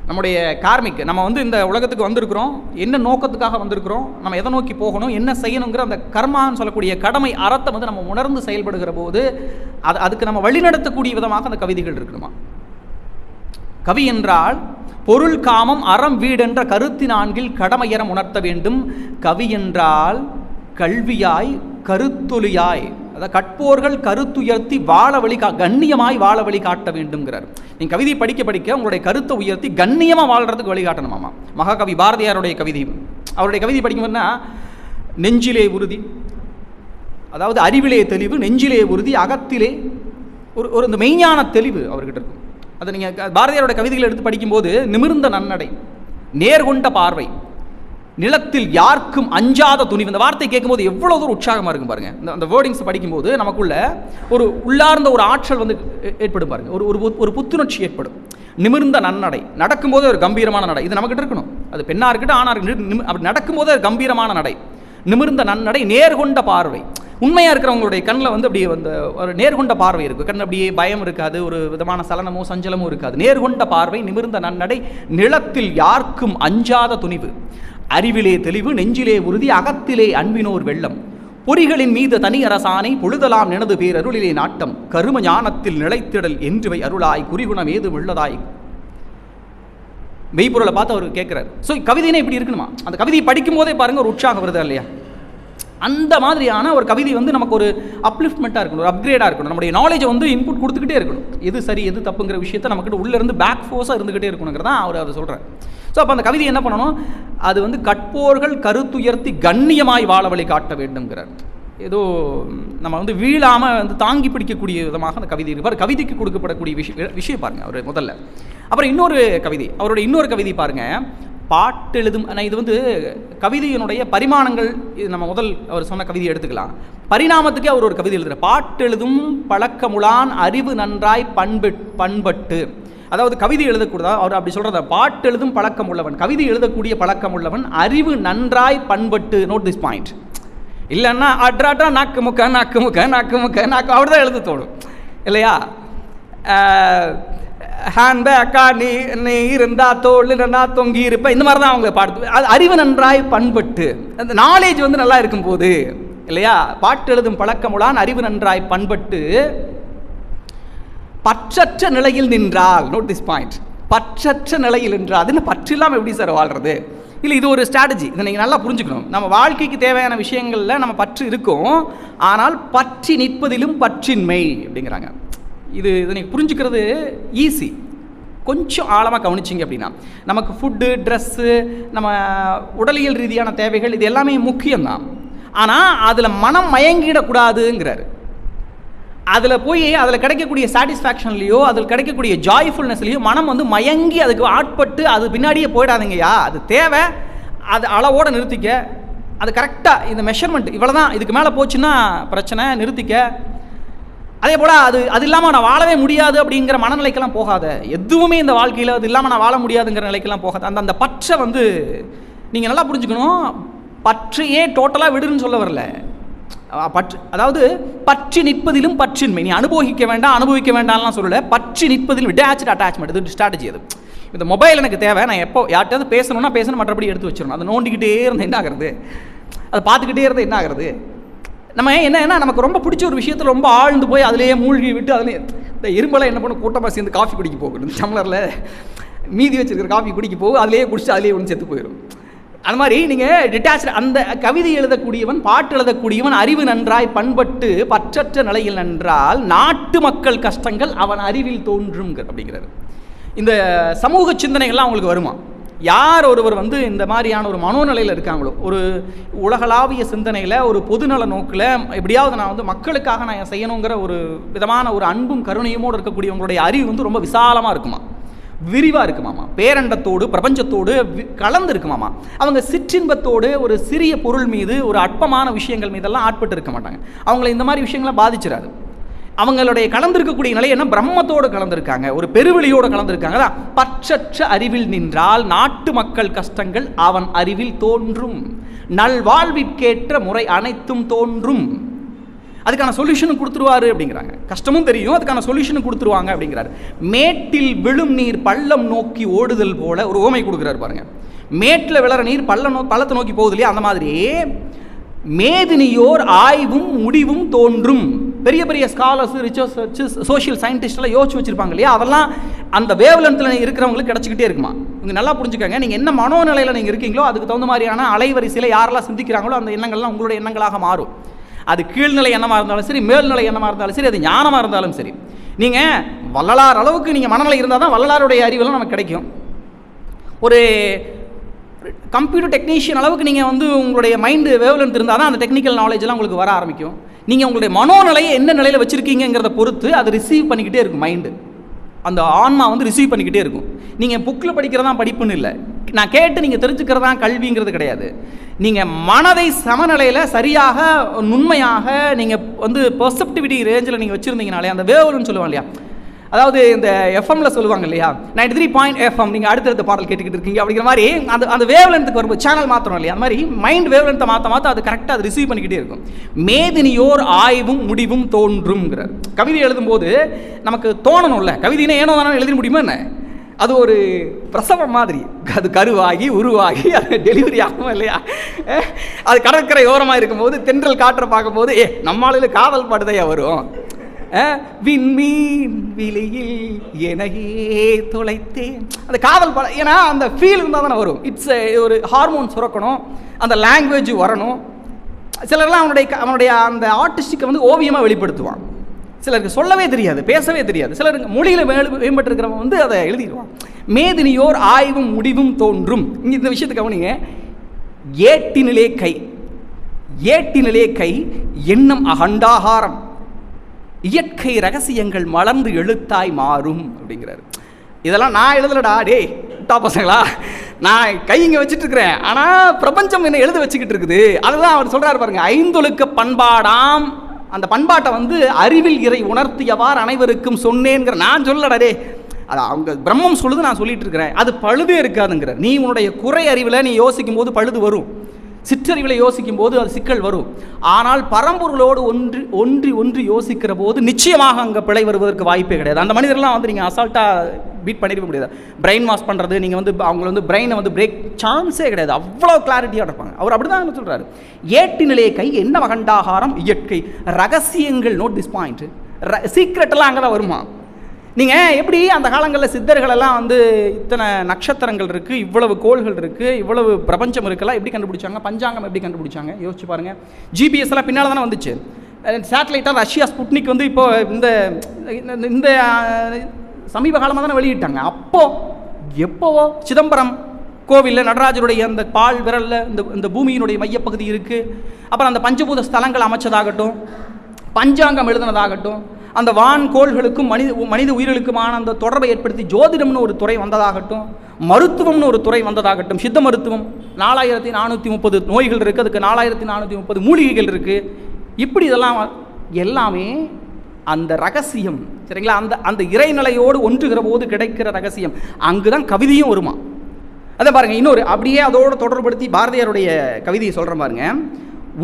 நம்முடைய கார்மிக், நம்ம வந்து இந்த உலகத்துக்கு வந்திருக்கிறோம், என்ன நோக்கத்துக்காக வந்திருக்கிறோம், நம்ம எதை நோக்கி போகணும், என்ன செய்யணுங்கிற அந்த கர்மான்னு சொல்லக்கூடிய கடமை அறத்தை வந்து நம்ம உணர்ந்து செயல்படுகிற போது அதுக்கு நம்ம வழிநடத்தக்கூடிய விதமாக அந்த கவிதைகள் இருக்கணுமா. கவி என்றால் பொருள், காமம், அறம், வீடு என்ற கருத்தினான்கில் கடமையறம் உணர்த்த வேண்டும். கவி என்றால் கல்வியாய், கருத்தொலியாய், அதாவது கற்போர்கள் கருத்துயர்த்தி வாழ வழி கண்ணியமாய் வாழ வழி காட்ட வேண்டும்ங்கிறார். நீங்கள் கவிதை படிக்க படிக்க உங்களுடைய கருத்தை உயர்த்தி கண்ணியமாக வாழ்கிறதுக்கு வழிகாட்டணுமாமா. மகாகவி பாரதியாருடைய கவிதை, அவருடைய கவிதை படிக்கும்போதுனா நெஞ்சிலே உறுதி, அதாவது அறிவிலே தெளிவு, நெஞ்சிலே உறுதி, அகத்திலே ஒரு இந்த மெய்ஞான தெளிவு அவர்கிட்ட இருக்கும். அதை நீங்கள் பாரதியாரோட கவிதைகளை எடுத்து படிக்கும்போது நிமிர்ந்த நன்னடை, நேர்கொண்ட பார்வை, நிலத்தில் யாருக்கும் அஞ்சாத துணிவு, இந்த வார்த்தை கேட்கும்போது எவ்வளோ தூரம் உற்சாகமாக இருக்கும் பாருங்கள். அந்த வேர்டிங்ஸ் படிக்கும்போது நமக்குள்ள ஒரு உள்ளார்ந்த ஒரு ஆற்றல் வந்து ஏற்படும் பாருங்கள், ஒரு புத்துணர்ச்சி ஏற்படும். நிமிர்ந்த நன்னடை, நடக்கும்போது ஒரு கம்பீரமான நடை, இது நமக்கிட்ட இருக்கணும். அது பெண்ணாக இருக்கட்டும், ஆணாக இருக்கட்டும், அப்படி நடக்கும்போது ஒரு கம்பீரமான நடை, நிமிர்ந்த நன்னடை, நேர்கொண்ட பார்வை. உண்மையாக இருக்கிறவங்களுடைய கண்ணில் வந்து அப்படியே வந்து ஒரு நேர்கொண்ட பார்வை இருக்கும், கண் அப்படியே பயம் இருக்காது, ஒரு விதமான சலனமோ சஞ்சலமோ இருக்காது. நேர்கொண்ட பார்வை, நிமிர்ந்த நன்னடை, நிலத்தில் யாருக்கும் அஞ்சாத துணிவு, அறிவிலே தெளிவு, நெஞ்சிலே உறுதி, அகத்திலே அன்பினோர் வெள்ளம், பொறிகளின் மீது தனி அரசானை, பொழுதலாம் எனது பேரருளிலே நாட்டம், கரும ஞானத்தில் நிலைத்திடல் என்றுவை அருளாய், குறிகுணம் ஏதும் உள்ளதாய். மெய்ப்பொருளை பார்த்து அவர் கேட்குறாரு. ஸோ கவிதைனா இப்படி இருக்கணுமா. அந்த கவிதையை படிக்கும் போதே பாருங்கள் ஒரு உற்சாகம் வருது இல்லையா. அந்த மாதிரியான ஒரு கவிதை வந்து நமக்கு ஒரு அப்லிஃப்ட்மெண்ட்டாக இருக்கணும், ஒரு அப்கிரேடாக இருக்கணும். நம்முடைய நாலேஜை வந்து இன்புட் கொடுத்துக்கிட்டே இருக்கணும். எது சரி எது தப்புங்கிற விஷயத்தை நமக்கிட்ட உள்ளேருந்து பேக் ஃபோர்ஸாக இருந்துக்கிட்டே இருக்கணுங்கிறதான் அவர் அதை சொல்கிறார். ஸோ அப்போ அந்த கவிதை என்ன பண்ணணும், அது வந்து கற்போர்கள் கருத்துயர்த்தி கண்ணியமாய் வாழ வழி காட்ட வேண்டும்ங்கிறார். ஏதோ நம்ம வந்து வீழாமல் வந்து தாங்கி பிடிக்கக்கூடிய விதமாக அந்த கவிதை இருப்பார். கவிதைக்கு கொடுக்கப்படக்கூடிய விஷயம் பாருங்கள் அவர் முதல்ல. அப்புறம் இன்னொரு கவிதை, அவருடைய இன்னொரு கவிதை பாருங்கள், பாட்டெழுதும். ஆனால் இது வந்து கவிதையினுடைய பரிமாணங்கள், இது நம்ம முதல் அவர் சொன்ன கவிதையை எடுத்துக்கலாம். பரிணாமத்துக்கே அவர் ஒரு கவிதை எழுதுகிறார். பாட்டெழுதும் பழக்கமுளான் அறிவு நன்றாய் பண்பட்டு, அதாவது கவிதை எழுதக்கூடாது, அவர் அப்படி சொல்கிறத, பாட்டெழுதும் பழக்கம் உள்ளவன், கவிதை எழுதக்கூடிய பழக்கம் உள்ளவன், அறிவு நன்றாய் பண்பட்டு. Note this point. இல்லைன்னா அட்ராட்டா நாக்கு முக்க நாக்கு முக்க நாக்கு முக்க நாக்கு அப்படி தான் எழுத தோணும் இல்லையா. ஹேண்ட்பேக்கா நீ இருந்தா தோல் நான் தொங்கி இருப்பேன், இந்த மாதிரி தான் அவங்க பாட்டு. அது அறிவு நன்றாய் பண்பட்டு, அந்த நாலேஜ் வந்து நல்லா இருக்கும்போது இல்லையா. பாட்டு எழுதும் பழக்கமுளான் அறிவு நன்றாய் பண்பட்டு, பற்றற்ற நிலையில் நின்றால். Note this point. பற்றற்ற நிலையில் நின்றால், அது என்ன பற்று இல்லாமல் எப்படி சார் வாழ்கிறது? இல்லை, இது ஒரு ஸ்ட்ராட்டஜி, இதை நீங்கள் நல்லா புரிஞ்சுக்கணும். நம்ம வாழ்க்கைக்கு தேவையான விஷயங்களில் நம்ம பற்று இருக்கும், ஆனால் பற்றி நிற்பதிலும் பற்றின்மை அப்படிங்கிறாங்க. இதை நீங்கள் புரிஞ்சுக்கிறது ஈஸி, கொஞ்சம் ஆழமாக கவனிச்சிங்க அப்படின்னா. நமக்கு ஃபுட்டு, ட்ரெஸ்ஸு, நம்ம உடலியல் ரீதியான தேவைகள், இது எல்லாமே முக்கியம்தான். ஆனால் அதில் மனம் மயங்கிடக்கூடாதுங்கிறாரு. அதில் போய் அதில் கிடைக்கக்கூடிய சாட்டிஸ்ஃபேக்ஷன்லையோ அதில் கிடைக்கக்கூடிய ஜாய்ஃபுல்னஸ்லையோ மனம் வந்து மயங்கி அதுக்கு ஆட்பட்டு அது பின்னாடியே போயிடாதீங்கய்யா. அது தேவை, அது அளவோடு நிறுத்திக்க, அது கரெக்டாக இந்த மெஷர்மெண்ட் இவ்வளோ தான், இதுக்கு மேலே போச்சுன்னா பிரச்சனை, நிறுத்திக்க. அதே போல் அது இல்லாமல் நான் வாழவே முடியாது அப்படிங்கிற மனநிலைக்கெல்லாம் போகாத. எதுவுமே இந்த வாழ்க்கையில் அது இல்லாமல் நான் வாழ முடியாதுங்கிற நிலைக்கெல்லாம் போகாது. அந்த பற்றை வந்து நீங்கள் நல்லா புரிஞ்சுக்கணும். பற்றையே டோட்டலாக விடுன்னு சொல்ல வரல. பற்று, அதாவது பற்றி நிற்பதிலும் பற்றின்மை. நீ அனுபவிக்க வேண்டாம்லாம் சொல்லலை. பற்றி நிற்பதிலும் டேச்ட் அட்டாச்மெண்ட், இது ஸ்ட்ராட்டஜி. அது இந்த மொபைல் எனக்கு தேவை, நான் எப்போ யார்கிட்ட பேசணும்னா பேசணும், மற்றபடி எடுத்து வச்சிடணும். அதை நோண்டிக்கிட்டே இருந்தால் என்ன ஆகிறது, அதை பார்த்துக்கிட்டே இருந்தால் என்ன ஆகிறது. நம்ம என்னன்னா நமக்கு ரொம்ப பிடிச்ச ஒரு விஷயத்தில் ரொம்ப ஆழ்ந்து போய் அதிலேயே மூழ்கி விட்டு அதிலே இந்த இரும்பெல்லாம் என்ன பண்ணும், கூட்டமாக சேர்ந்து காஃபி குடிக்க போகணும். டம்ளரில் மீதி வச்சுருக்கிற காஃபி குடிக்க போகும், அதிலேயே குடிச்சு அதிலேயே ஒன்று செத்து போயிடும். அந்த மாதிரி நீங்கள் டிட்டாச்சு. அந்த கவிதை எழுதக்கூடியவன், பாட்டு எழுதக்கூடியவன் அறிவு நன்றாய் பண்பட்டு பற்றற்ற நிலையில் நன்றால் நாட்டு மக்கள் கஷ்டங்கள் அவன் அறிவில் தோன்றும் அப்படிங்கிறார். இந்த சமூக சிந்தனைகள்லாம் அவங்களுக்கு வருமா? யார் ஒருவர் இந்த மாதிரியான ஒரு மனோநிலையில் இருக்காங்களோ, ஒரு உலகளாவிய சிந்தனையில், ஒரு பொதுநல நோக்கில் எப்படியாவது நான் மக்களுக்காக நான் செய்யணுங்கிற ஒரு விதமான ஒரு அன்பும் கருணையுமோடு இருக்கக்கூடியவங்களுடைய அறிவு ரொம்ப விசாலமாக இருக்குமா, விரிவாக இருக்குமாமா, பேரண்டத்தோடு பிரபஞ்சத்தோடு கலந்து இருக்குமாமா. அவங்க சிற்றின்பத்தோடு ஒரு சிறிய பொருள் மீது, ஒரு அற்பமான விஷயங்கள் மீதெல்லாம் ஆட்பட்டு இருக்க மாட்டாங்க. அவங்கள இந்த மாதிரி விஷயங்களை பாதிச்சிடாது. அவங்களுடைய கலந்திருக்கக்கூடிய நிலை என்ன? பிரம்மத்தோடு கலந்திருக்காங்க, ஒரு பெருவெளியோடு கலந்திருக்காங்க. பற்றற்ற அறிவில் நின்றால் நாட்டு மக்கள் கஷ்டங்கள் அவன் அறிவில் தோன்றும், நல்வாழ்விற்கேற்ற முறை அனைத்தும் தோன்றும். அதுக்கான சொல்யூஷனும் கொடுத்துருவாரு அப்படிங்கிறாங்க. கஷ்டமும் தெரியும், அதுக்கான சொல்யூஷனும் கொடுத்துருவாங்க அப்படிங்கிறாரு. மேட்டில் விழும் நீர் பள்ளம் நோக்கி ஓடுதல் போல ஒரு ஓமை கொடுக்குறாரு பாருங்க. மேட்டில் விளற நீர் பள்ளத்தை நோக்கி போகுது இல்லையா, அந்த மாதிரி மேதினியோர் ஆய்வும் முடிவும் தோன்றும். பெரிய பெரிய ஸ்காலர்ஸ், ரிசர்ச், சோஷியல் சயின்டிஸ்ட்லாம் யோசிச்சு வச்சிருப்பாங்க இல்லையா, அதெல்லாம் அந்த வேவ்லென்த்தில் இருக்கிறவங்களுக்கு கிடச்சிக்கிட்டே இருக்குமா. நீங்கள் நல்லா புரிஞ்சுக்கோங்க, நீங்கள் என்ன மனோநிலையில் நீங்கள் இருக்கீங்களோ அதுக்கு தகுந்த மாதிரியான அலைவரிசையில் யாரெல்லாம் சிந்திக்கிறாங்களோ அந்த எண்ணங்கள்லாம் உங்களுடைய எண்ணங்களாக மாறும். அது கீழ்நிலை எண்ணமாக இருந்தாலும் சரி, மேல்நிலை எண்ணமாக இருந்தாலும் சரி, அது ஞானமாக இருந்தாலும் சரி. நீங்கள் வள்ளலார் அளவுக்கு நீங்கள் மனநிலை இருந்தால் தான் வள்ளலாருடைய அறிவெல்லாம் நமக்கு கிடைக்கும். ஒரு கம்ப்யூட்டர் டெக்னீஷியன் அளவுக்கு நீங்கள் உங்களுடைய மைண்டு வேவ்லென்த் இருந்தால் தான் அந்த டெக்னிக்கல் நாலேஜெல்லாம் உங்களுக்கு வர ஆரம்பிக்கும். நீங்கள் உங்களுடைய மனோநிலையை என்ன நிலையில் வச்சுருக்கீங்கிறத பொறுத்து அதை ரிசீவ் பண்ணிக்கிட்டே இருக்கும் மைண்டு. அந்த ஆன்மா ரிசீவ் பண்ணிக்கிட்டே இருக்கும். நீங்கள் புக்கில் படிக்கிறதான் படிப்புன்னு இல்லை, நான் கேட்டு நீங்கள் தெரிஞ்சுக்கிறதான் கல்விங்கிறது கிடையாது. நீங்கள் மனதை சமநிலையில் சரியாக நுண்மையாக நீங்கள் பெர்செப்டிவிட்டி ரேஞ்சில் நீங்கள் வச்சுருந்தீங்கனாலே அந்த வேவ்னு சொல்லுவாங்க இல்லையா, அதாவது இந்த எஃப்எம்ல சொல்லுவாங்க இல்லையா 93.FM நீங்கள் அடுத்தடுத்த பாடல் கேட்டுக்கிட்டு இருக்கீங்க அப்படிங்கிற மாதிரி அந்த வேவ்லென்த்துக்கு வரும்போது சேனல் மாத்திரம் இல்லையா, அந்த மாதிரி மைண்ட் வேவ்லென்த்தை மாற்ற அது கரெக்டாக அது ரிசீவ் பண்ணிக்கிட்டே இருக்கும். மேதினியோர் ஆய்வும் முடிவும் தோன்றும்ங்கிறார். கவிதை எழுதும்போது நமக்கு தோணணும்ல, கவிதைனே ஏனோ தானே எழுத முடியுமா என்ன? அது ஒரு பிரசவம் மாதிரி, அது கருவாகி உருவாகி அது டெலிவரி ஆகும் இல்லையா. அது கடற்கரை ஓரமாக இருக்கும்போது தென்றல் காற்றை பார்க்கும்போது நம்மளால காதல் பாட்டுதையா வரும். விண்மீன் விழியில் எனையே தொலைத்தேன், அந்த காதல் படம். ஏன்னா அந்த ஃபீல் இருந்தால் தானே வரும். இட்ஸ் ஒரு ஹார்மோன் சுரக்கணும், அந்த லாங்குவேஜ் வரணும். சிலர்லாம் அவனுடைய அந்த ஆர்டிஸ்டிக்கை ஓவியமாக வெளிப்படுத்துவான். சிலருக்கு சொல்லவே தெரியாது, பேசவே தெரியாது. சிலருக்கு மொழியில் மேம்பட்டிருக்கிறவன் அதை எழுதிடுவான். மேதினியோர் ஆய்வும் முடிவும் தோன்றும். இங்கே இந்த விஷயத்தை கவனிங்க. ஏட்டினிலே கை எண்ணம் அகண்டாகாரம், இயற்கை ரகசியங்கள் மலர்ந்து எழுத்தாய் மாறும் அப்படிங்கிறாரு. இதெல்லாம் நான் எழுதலடா, டே விட்டா பசங்களா, நான் கை இங்கே வச்சுட்டு இருக்கிறேன், ஆனால் பிரபஞ்சம் என்ன எழுத வச்சுக்கிட்டு இருக்குது. அதுதான் அவர் சொல்கிறார் பாருங்க. ஐந்தொழுக்க பண்பாடாம், அந்த பண்பாட்டை அறிவில் இறை உணர்த்தியவார் அனைவருக்கும் சொன்னேங்கிற. நான் சொல்லடா டே, அது அவங்க பிரம்மம் சொல்லுது, நான் சொல்லிட்டு இருக்கிறேன். அது பழுதே இருக்காதுங்கிற. நீ உன்னுடைய குறை அறிவில் நீ யோசிக்கும் போது பழுது வரும், சிற்றறிவில் யோசிக்கும் போது அது சிக்கல் வரும். ஆனால் பரம்பொருளோடு ஒன்றி யோசிக்கிற போது நிச்சயமாக அங்கே பிழை வருவதற்கு வாய்ப்பே கிடையாது. அந்த மனிதர்லாம் நீங்கள் அசால்ட்டாக பீட் பண்ணிட முடியாது. பிரெயின் வாஷ் பண்ணுறது, நீங்கள் அவங்கள பிரெயினை பிரேக் சான்ஸே கிடையாது. அவ்வளோ கிளாரிட்டியாக இருப்பாங்க. அவர் அப்படி தான் சொல்கிறாரு. ஏட்டினிலே கை என்ன வகண்டாகாரம் இயற்கை ரகசியங்கள். Note this point. சீக்ரெட்டெல்லாம் அங்கே தான் வருமா. நீங்கள் எப்படி அந்த காலங்களில் சித்தர்களெல்லாம் இத்தனை நட்சத்திரங்கள் இருக்குது, இவ்வளவு கோள்கள் இருக்குது, இவ்வளவு பிரபஞ்சம் இருக்குல்லாம் எப்படி கண்டுபிடிச்சாங்க? பஞ்சாங்கம் எப்படி கண்டுபிடிச்சாங்க? யோசிச்சு பாருங்கள். ஜிபிஎஸ் எல்லாம் பின்னால் தானே வந்துச்சு. சேட்டலைட்டாக ரஷ்யா ஸ்புட்னிக் இப்போ இந்த சமீப காலமாக தானே வெளியிட்டாங்க. எப்போவோ சிதம்பரம் கோவிலில் நடராஜருடைய அந்த பால் விரலில் இந்த பூமியினுடைய மையப்பகுதி இருக்குது. அப்புறம் அந்த பஞ்சபூத ஸ்தலங்கள் அமைச்சதாகட்டும், பஞ்சாங்கம் எழுதினதாகட்டும், அந்த வான் கோள்களுக்கும் மனித உயிர்களுக்குமான அந்த தொடர்பை ஏற்படுத்தி ஜோதிடம்னு ஒரு துறை வந்ததாகட்டும், மருத்துவம்னு ஒரு துறை வந்ததாகட்டும், சித்த மருத்துவம் 4430 நோய்கள் இருக்குது, அதுக்கு 4430 மூலிகைகள் இருக்குது. இப்படி இதெல்லாம் எல்லாமே அந்த ரகசியம், சரிங்களா? அந்த இறைநிலையோடு ஒன்றுகிற போது கிடைக்கிற ரகசியம். அங்கு தான் கவிதையும் வருமா. அதை பாருங்கள். இன்னொரு அப்படியே அதோடு தொடர்புபடுத்தி பாரதியாருடைய கவிதையை சொல்கிற பாருங்க.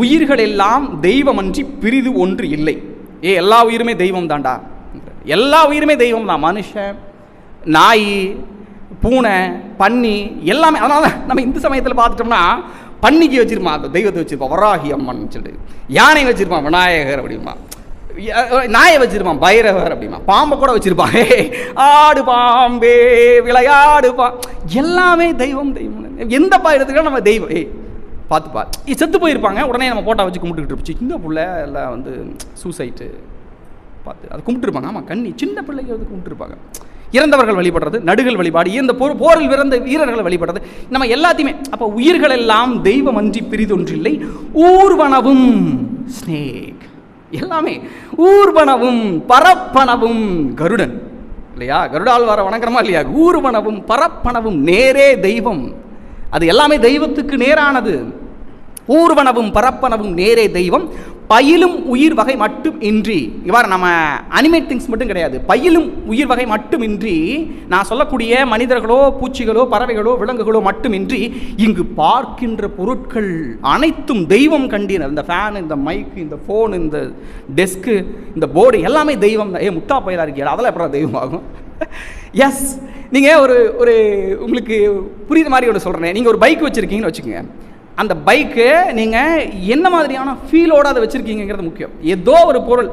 உயிர்கள் எல்லாம் தெய்வமன்றி பிரிது ஒன்று இல்லை. எல்லா உயிருமே தெய்வம் தான்டா, எல்லா உயிருமே தெய்வம் தான். மனுஷன், நாய், பூனை, பன்னி எல்லாமே. அதனால நம்ம இந்த சமயத்தில் பார்த்துட்டோம்னா பன்னிக்கு வச்சிருப்பான் அந்த தெய்வத்தை வச்சிருப்பான் வராகி அம்மன் சொல்லிட்டு, யானை வச்சிருப்பான் விநாயகர் அப்படிமா, நாயை வச்சிருப்பான் பைரவர் அப்படிமா, பாம்பை கூட வச்சிருப்பான் ஆடு பாம்பே விளையாடு எல்லாமே தெய்வம் தெய்வம். எந்தப்பா எடுத்துக்கலாம் நம்ம தெய்வம் பார்த்துப்பா செத்து போயிருப்பாங்க, உடனே நம்ம போட்டா வச்சு கும்பிட்டுக்கிட்டு இருப்போம். சின்ன பிள்ளை எல்லாம் வந்து சூசைட்டு பார்த்து அது கும்பிட்டுருப்பாங்க. ஆமாம், கண்ணி சின்ன பிள்ளைங்க வந்து கும்பிட்டுருப்பாங்க. இறந்தவர்கள் வழிபடுறது, நடுகள் வழிபாடு, இந்த போரில் இறந்த வீரர்களை வழிபடுறது, நம்ம எல்லாத்தையுமே. அப்போ உயிர்கள் எல்லாம் தெய்வம் அன்றி பிரிதொன்றில்லை, ஊர்வனவும் ஸ்னேக் எல்லாமே ஊர்வனவும் பரப்பனவும் கருடன் இல்லையா, கருடாழ்வார வணங்குறமா இல்லையா, ஊர்வனவும் பரப்பனவும் நேரே தெய்வம், அது எல்லாமே தெய்வத்துக்கு நேரானது. ஊர்வனவும் பரப்பனவும் நேரே தெய்வம், பயிலும் உயிர் வகை மட்டும் இன்றி. இவ்வாறு நம்ம அனிமேட் திங்ஸ் மட்டும் கிடையாது, பயிலும் உயிர் வகை மட்டுமின்றி, நான் சொல்லக்கூடிய மனிதர்களோ பூச்சிகளோ பறவைகளோ விலங்குகளோ மட்டுமின்றி இங்கு பார்க்கின்ற பொருட்கள் அனைத்தும் தெய்வம் கண்டீர். இந்த ஃபேன், இந்த மைக், இந்த ஃபோன், இந்த டெஸ்க்கு, இந்த போர்டு எல்லாமே தெய்வம். முட்டா பயிலாக இருக்கீங்க, அதெல்லாம் எப்படி தெய்வம் ஆகும்? எஸ், நீங்கள் ஒரு உங்களுக்கு புரியுற மாதிரி ஒன்று சொல்கிறேன். நீங்கள் ஒரு பைக் வச்சுருக்கீங்கன்னு வச்சுக்கோங்க. அந்த பைக்கு நீங்கள் என்ன மாதிரியான ஃபீலோடு அதை வச்சுருக்கீங்கிறது முக்கியம். ஏதோ ஒரு பொருள்,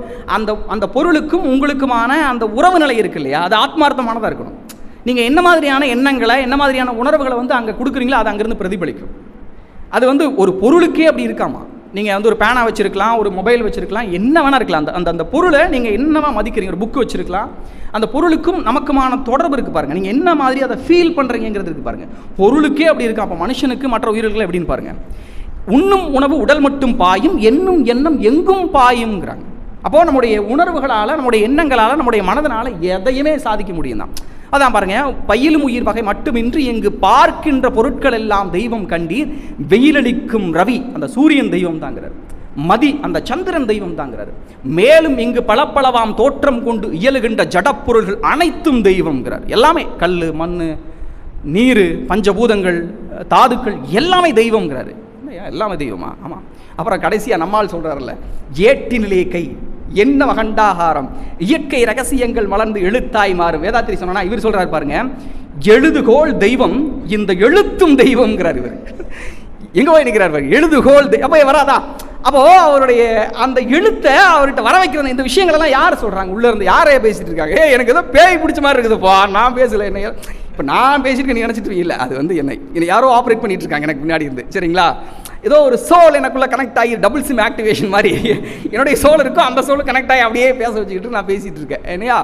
அந்த பொருளுக்கும் உங்களுக்குமான அந்த உறவு நிலை இருக்கு இல்லையா, அது ஆத்மார்த்தமானதாக இருக்கணும். நீங்கள் என்ன மாதிரியான எண்ணங்களை, என்ன மாதிரியான உணர்வுகளை வந்து அங்கே கொடுக்குறீங்களோ அது அங்கேருந்து பிரதிபலிக்கும். அது வந்து ஒரு பொருளுக்கே அப்படி இருக்காமா. நீங்கள் வந்து ஒரு பேனா வச்சுருக்கலாம், ஒரு மொபைல் வச்சுருக்கலாம், என்ன வேணா இருக்கலாம். அந்த பொருளை நீங்கள் என்னவா மதிக்கிறீங்க, ஒரு புக்கு வச்சுருக்கலாம், அந்த பொருளுக்கும் நமக்குமான தொடர்பு இருக்குது பாருங்கள். நீங்கள் என்ன மாதிரி அதை ஃபீல் பண்ணுறீங்கிறது இருக்குது பாருங்கள். பொருளுக்கே அப்படி இருக்கா, அப்போ மனுஷனுக்கு மற்ற உயிர்கள் எப்படின்னு பாருங்கள். உண்ணும் உணவு உடல் மட்டும் பாயும், எண்ணும் எண்ணம் எங்கும் பாயுங்கிறாங்க. அப்போது நம்முடைய உணர்வுகளால், நம்முடைய எண்ணங்களால், நம்முடைய மனதனால் எதையுமே சாதிக்க முடியும் தான். அதான் பாருங்க, பயிலும் உயிர் வகை மட்டுமின்றி இங்கு பார்க்கின்ற பொருட்கள் எல்லாம் தெய்வம் கண்டீர், வெயிலளிக்கும் ரவி அந்த சூரியன் தெய்வம் தாங்கிறார், மதி அந்த சந்திரன் தெய்வம் தாங்கிறார், மேலும் இங்கு பலப்பளவாம் தோற்றம் கொண்டு இயலுகின்ற ஜடப்பொருள்கள் அனைத்தும் தெய்வம்ங்கிறார். எல்லாமே கல், மண், நீர், பஞ்சபூதங்கள், தாதுக்கள் எல்லாமே தெய்வம்ங்கிறாரு. எல்லாமே தெய்வமா? ஆமாம். அப்புறம் கடைசியாக நம்மால் சொல்கிறார்ல, ஏட்டினிலே கை என்ன வகண்டாகாரம் இயற்கை ரகசியங்கள் மலர்ந்து எழுத்தாய் மாறும். வேதாத்திரி சொன்னா இவர் சொல்றாரு பாருங்க, எழுதுகோள் தெய்வம், இந்த எழுத்தும் தெய்வம்ங்கிறார். இவர் எங்க போய் நிற்கிறார் பாருங்க, எழுதுகோள் அப்போ வராதா? அப்போ அவருடைய அந்த எழுத்தை அவர்கிட்ட வர வைக்கிற இந்த விஷயங்கள் எல்லாம் யார் சொல்றாங்க? உள்ள இருந்து யாரே பேசிட்டு இருக்காங்க? எனக்கு ஏதோ பேய் பிடிச்ச மாதிரி இருக்குதுப்பா, நான் பேசல, என்ன இப்போ நான் பேசிட்டு நீ நினைச்சிட்டு இல்லை, அது வந்து என்னை யாரோ ஆப்ரேட் பண்ணிட்டு இருக்காங்க எனக்கு முன்னாடி இருந்து. சரிங்களா? ஏதோ ஒரு சோல் எனக்குள்ளே கனெக்ட் ஆகி டபுள் சிம் ஆக்டிவேஷன் மாதிரி என்னுடைய சோல் இருக்கும், அந்த சோல் கனெக்ட் ஆகி அப்படியே பேச வச்சுக்கிட்டு நான் பேசிகிட்டு இருக்கேன். என்னையா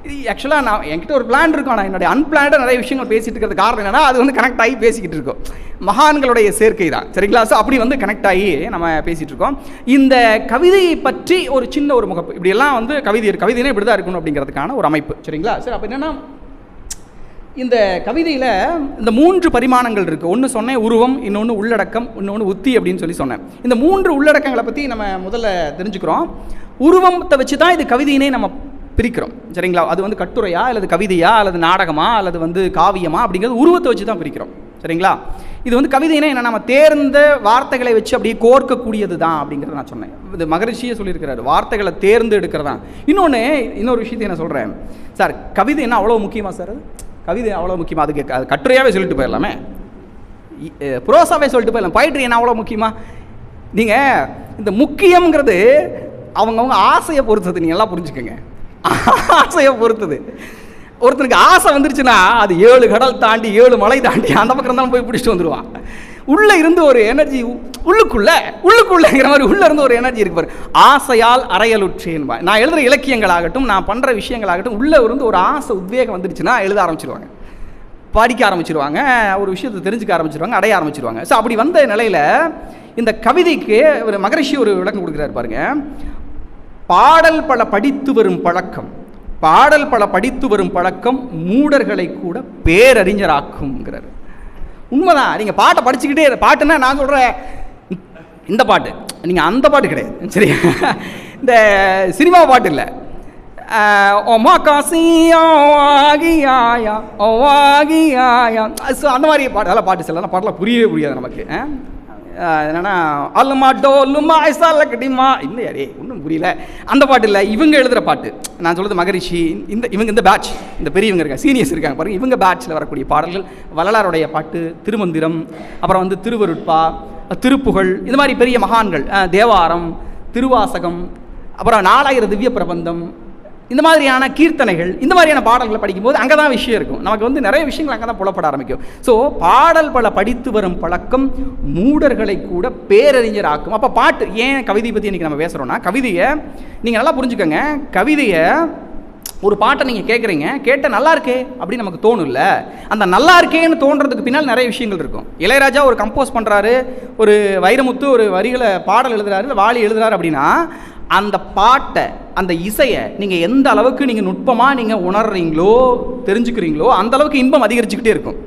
இது ஆக்சுவலாக நான் என்கிட்ட ஒரு பிளான் இருக்கும், ஆனால் என்னுடைய அன்பிளான்டாக நிறைய விஷயங்கள் பேசிகிட்டு இருக்கிறது காரணம் என்னன்னா, அது வந்து கனெக்ட் ஆகி பேசிக்கிட்டு இருக்கோம். மகான்களுடைய சேர்க்கை தான். சரிங்களா? ஸோ அப்படி வந்து கனெக்ட் ஆகி நம்ம பேசிகிட்டு இருக்கோம். இந்த கவிதையை பற்றி ஒரு சின்ன ஒரு முகப்பு, இப்படியெல்லாம் வந்து கவிதைனா இப்படி தான் இருக்கணும் அப்படிங்கிறதுக்கான ஒரு அமைப்பு. சரிங்களா? சரி, அப்போ என்னென்னா இந்த கவிதையில் இந்த 3 பரிமாணங்கள் இருக்குது. ஒன்று சொன்னேன் உருவம், இன்னொன்று உள்ளடக்கம், இன்னொன்று உத்தி அப்படின்னு சொன்னேன். இந்த 3 உள்ளடக்கங்களை பற்றி நம்ம முதல்ல தெரிஞ்சுக்கிறோம். உருவத்தை வச்சு தான் இது கவிதையினே நம்ம பிரிக்கிறோம். சரிங்களா? அது வந்து கட்டுரையா அல்லது கவிதையா அல்லது நாடகமா அல்லது வந்து காவியமா அப்படிங்கிறது உருவத்தை வச்சு தான் பிரிக்கிறோம். சரிங்களா? இது வந்து கவிதைனா என்ன, நம்ம தேர்ந்த வார்த்தைகளை வச்சு அப்படியே கோர்க்கக்கூடியது தான் அப்படிங்கிறத நான் சொன்னேன். இது மகரிஷியே சொல்லியிருக்கிறாரு, வார்த்தைகளை தேர்ந்து எடுக்கிறதான். இன்னொரு விஷயத்தை என்ன சொல்கிறேன் சார், கவிதை என்ன அவ்வளோ முக்கியமா சார்? அது கவிதை அவ்வளோ முக்கியமாக? அதுக்கு கட்டுரையாகவே சொல்லிட்டு போயிடலாமே, ப்ரோஸாவே சொல்லிட்டு போயிடலாம். போய்ட்ரி என்ன அவ்வளோ முக்கியமா? நீங்கள் இந்த முக்கியங்கிறது அவங்கவுங்க ஆசையை பொறுத்தது. நீங்கள் எல்லாம் புரிஞ்சுக்கோங்க, ஆசையை பொறுத்தது. ஒருத்தருக்கு ஆசை வந்துருச்சுன்னா அது 7 கடல் தாண்டி 7 மலை தாண்டி அந்த பக்கம் இருந்தாலும் போய் பிடிச்சிட்டு வந்துடுவான். உள்ளே இருந்து ஒரு எனர்ஜி, உள்ளுக்குள்ளேங்கிற மாதிரி உள்ளே இருந்து ஒரு எனர்ஜி இருக்கு பாரு. ஆசையால் அறையலுற்றேன்பா. நான் எழுதுகிற இலக்கியங்களாகட்டும், நான் பண்ணுற விஷயங்களாகட்டும், உள்ளே இருந்து ஒரு ஆசை உத்வேகம் வந்துடுச்சுன்னா எழுத ஆரம்பிச்சிருவாங்க, படிக்க ஆரம்பிச்சிருவாங்க, ஒரு விஷயத்தை தெரிஞ்சுக்க ஆரம்பிச்சிருவாங்க, அடைய ஆரம்பிச்சிருவாங்க. ஸோ அப்படி வந்த நிலையில் இந்த கவிதைக்கு ஒரு மகரிஷி ஒரு விளக்கம் கொடுக்குறாரு பாருங்க. பாடல் பல படித்து வரும் பழக்கம் மூடர்களை கூட பேரறிஞராக்கும்ங்கிறார். உண்மைதான். நீங்கள் பாட்டை படிச்சுக்கிட்டே, பாட்டுன்னா நான் சொல்கிறேன் இந்த பாட்டு, நீங்கள் அந்த பாட்டு கிடையாது. சரி, இந்த சினிமா பாட்டு இல்லை, அந்த மாதிரி பாட்டு, அதெல்லாம் பாட்டு சில பாட்டெல்லாம் புரியவே புரியாது நமக்கு. என்னன்னா அல்லுமா டோல்லுமா ஐசாலக்கடிமா இல்லையாரே ஒன்றும் புரியல, அந்த பாட்டு இல்லை. இவங்க எழுதுகிற பாட்டு நான் சொல்கிறது மகரிஷி, இவங்க இந்த பேட்ச், இந்த பெரியவங்க இருக்காங்க, சீனியர்ஸ் இருக்காங்க பாருங்கள், இவங்க பேட்சில் வரக்கூடிய பாடல்கள் வள்ளலாருடைய பாட்டு, திருமந்திரம், அப்புறம் வந்து திருவருட்பா, திருப்புகழ், இந்த மாதிரி பெரிய மகான்கள், தேவாரம், திருவாசகம், அப்புறம் 4000 திவ்ய பிரபந்தம், இந்த மாதிரியான கீர்த்தனைகள், இந்த மாதிரியான பாடல்களை படிக்கும்போது அங்கே தான் விஷயம் இருக்கும். நமக்கு வந்து நிறைய விஷயங்கள் அங்கே தான் புலப்பட ஆரம்பிக்கும். ஸோ பாடல் பல படித்து வரும் பழக்கம் மூடர்களை கூட பேரறிஞர் ஆக்கும். அப்போ பாட்டு ஏன் கவிதை பற்றி இன்றைக்கி நம்ம பேசுகிறோன்னா, கவிதையை நீங்கள் நல்லா புரிஞ்சுக்கோங்க. கவிதையை ஒரு பாட்டை நீங்கள் கேட்குறீங்க, கேட்ட நல்லா இருக்கே அப்படின்னு நமக்கு தோணும் இல்லை. அந்த நல்லா இருக்கேன்னு தோன்றதுக்கு பின்னால் நிறைய விஷயங்கள் இருக்கும். இளையராஜா ஒரு கம்போஸ் பண்ணுறாரு, ஒரு வைரமுத்து ஒரு வரிகளை பாடல் எழுதுறாரு, வாலி எழுதுறாரு அப்படின்னா அந்த பாட்டை, அந்த இசையை நீங்கள் எந்த அளவுக்கு நீங்கள் நுட்பமாக நீங்கள் உணர்றீங்களோ, தெரிஞ்சுக்கிறீங்களோ, அந்த அளவுக்கு இன்பம் அதிகரிச்சுக்கிட்டே இருக்கும்.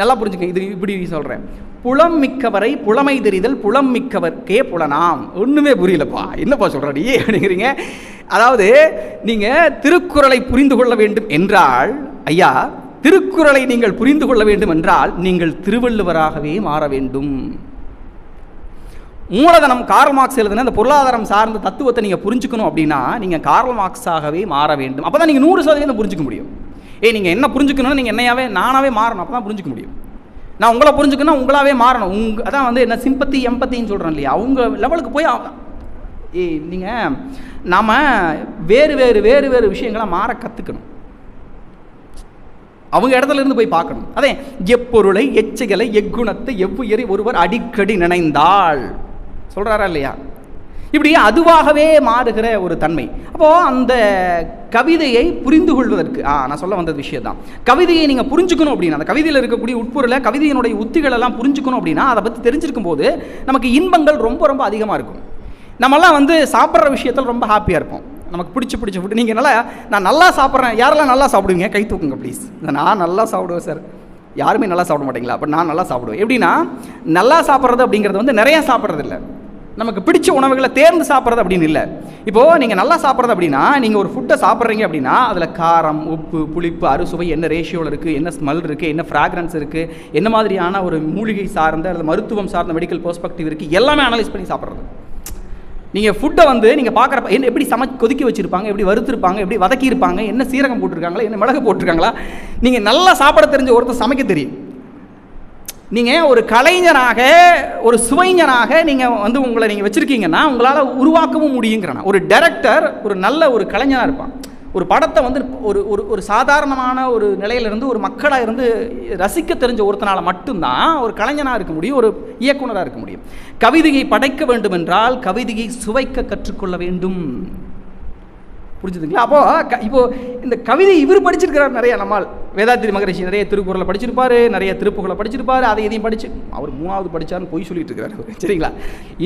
நல்லா புரிஞ்சுக்க. இது இப்படி சொல்கிறேன், புலம் மிக்கவரை புலமை தெரிதல் புலம் மிக்கவர்க்கே புலனாம். ஒன்றுமே புரியலப்பா, என்னப்பா சொல்கிறீ அப்படிங்கிறீங்க. அதாவது நீங்கள் திருக்குறளை புரிந்து கொள்ள வேண்டும் என்றால், ஐயா திருக்குறளை நீங்கள் புரிந்து கொள்ள வேண்டும் என்றால் நீங்கள் திருவள்ளுவராகவே மாற வேண்டும். மூலதனம் கார்ல் மார்க்ஸ் எழுதுன அந்த பொருளாதாரம் சார்ந்த தத்துவத்தை நீங்கள் புரிஞ்சுக்கணும் அப்படின்னா நீங்கள் கார்ல் மார்க்ஸாகவே மாற வேண்டும். அப்போ தான் நீங்கள் 100% புரிஞ்சுக்க முடியும். நீங்கள் என்ன புரிஞ்சுக்கணும்னு நீங்கள் என்னையாவே நானாகவே மாறணும், அப்போ தான் புரிஞ்சுக்க முடியும். நான் உங்களை புரிஞ்சுக்கணும், உங்களாவே மாறணும். அதான் வந்து என்ன சிம்பத்தி எம்பத்தின்னு சொல்கிறேன் இல்லையா, அவங்க லெவலுக்கு போய் நீங்கள் நாம் வேறு வேறு வேறு வேறு விஷயங்களை மாற கற்றுக்கணும். அவங்க இடத்துல இருந்து போய் பார்க்கணும். அதே எப்பொருளை எச்சைகளை எக்குணத்தை எவ்வுயரை ஒருவர் அடிக்கடி நினைந்தால் சொல்கிறாரா இல்லையா, இப்படி அதுவாகவே மாறுகிற ஒரு தன்மை. அப்போது அந்த கவிதையை புரிந்து கொள்வதற்கு நான் சொல்ல வந்த விஷயம் தான், கவிதையை நீங்கள் புரிஞ்சுக்கணும் அப்படின்னா, அந்த கவிதையில் இருக்கக்கூடிய உட்பொருளை, கவிதையினுடைய உத்திகள் எல்லாம் புரிஞ்சுக்கணும் அப்படின்னா அதை பற்றி தெரிஞ்சிருக்கும் போது நமக்கு இன்பங்கள் ரொம்ப ரொம்ப அதிகமாக இருக்கும். நம்மெல்லாம் வந்து சாப்பிட்ற விஷயத்தில் ரொம்ப ஹாப்பியாக இருப்போம். நமக்கு பிடிச்ச ஃபுட்டு. நீங்கள் நான் நல்லா சாப்பிட்றேன், யாரெல்லாம் நல்லா சாப்பிடுவீங்க கை தூக்குங்க ப்ளீஸ். நான் நல்லா சாப்பிடுவேன் சார். யாருமே நல்லா சாப்பிட மாட்டீங்களா? அப்போ நான் நல்லா சாப்பிடுவேன். எப்படின்னா நல்லா சாப்பிட்றது அப்படிங்கிறது வந்து நிறையா சாப்பிட்றது இல்லை, நமக்கு பிடிச்ச உணவுகளை தேர்ந்து சாப்பிட்றது அப்படின்னு இல்லை. இப்போது நீங்கள் நல்லா சாப்பிட்றது அப்படின்னா, நீங்கள் ஒரு ஃபுட்டை சாப்பிட்றீங்க அப்படின்னா அதில் காரம், உப்பு, புளிப்பு, அறுசுவை என்ன ரேஷியோவில் இருக்குது, என்ன ஸ்மெல் இருக்குது, என்ன ஃப்ராக்ரன்ஸ் இருக்குது, என்ன மாதிரியான ஒரு மூலிகை சார்ந்த அல்லது மருத்துவம் சார்ந்த மெடிக்கல் பெர்ஸ்பெக்டிவ் இருக்குது, எல்லாமே அனலைஸ் பண்ணி சாப்பிட்றது. நீங்கள் ஃபுட்டை வந்து நீங்கள் பார்க்குறப்ப என்ன எப்படி கொதிக்க வச்சுருப்பாங்க, எப்படி வறுத்துருப்பாங்க, எப்படி வதக்கியிருப்பாங்க, என்ன சீரகம் போட்டிருக்காங்களா, என்ன மிளகு போட்டிருக்காங்களா. நீங்கள் நல்லா சாப்பிட தெரிஞ்ச ஒருத்தர் சமைக்க தெரியும். நீங்கள் ஒரு கலைஞராக, ஒரு சுவைஞராக நீங்கள் வந்து உங்களை நீங்கள் வச்சுருக்கீங்கன்னா உங்களால் உருவாக்கவும் முடியுங்கிறனா. ஒரு டைரக்டர் ஒரு நல்ல ஒரு கலைஞராக இருப்பான். ஒரு படத்தை வந்து ஒரு ஒரு ஒரு சாதாரணமான ஒரு நிலையிலிருந்து ஒரு மக்களாக இருந்து ரசிக்க தெரிஞ்ச ஒருத்தனால் மட்டும்தான் ஒரு கலைஞனாக இருக்க முடியும், ஒரு இயக்குனராக இருக்க முடியும். கவிதையை படைக்க வேண்டும் என்றால் கவிதையை சுவைக்க கற்றுக்கொள்ள வேண்டும். புரிஞ்சுதுங்களா? இப்போது இந்த கவிதை இவர் படிச்சிருக்கிறார் நிறையா. நம்மால் வேதாத்திரி மகரிஷி நிறைய திருக்குறளை படிச்சிருப்பார், நிறைய திருப்புகளை படிச்சிருப்பார். அதை எதையும் படித்து அவர் 3வது படித்தார்னு போய் சொல்லிட்டு இருக்கிறார். சரிங்களா?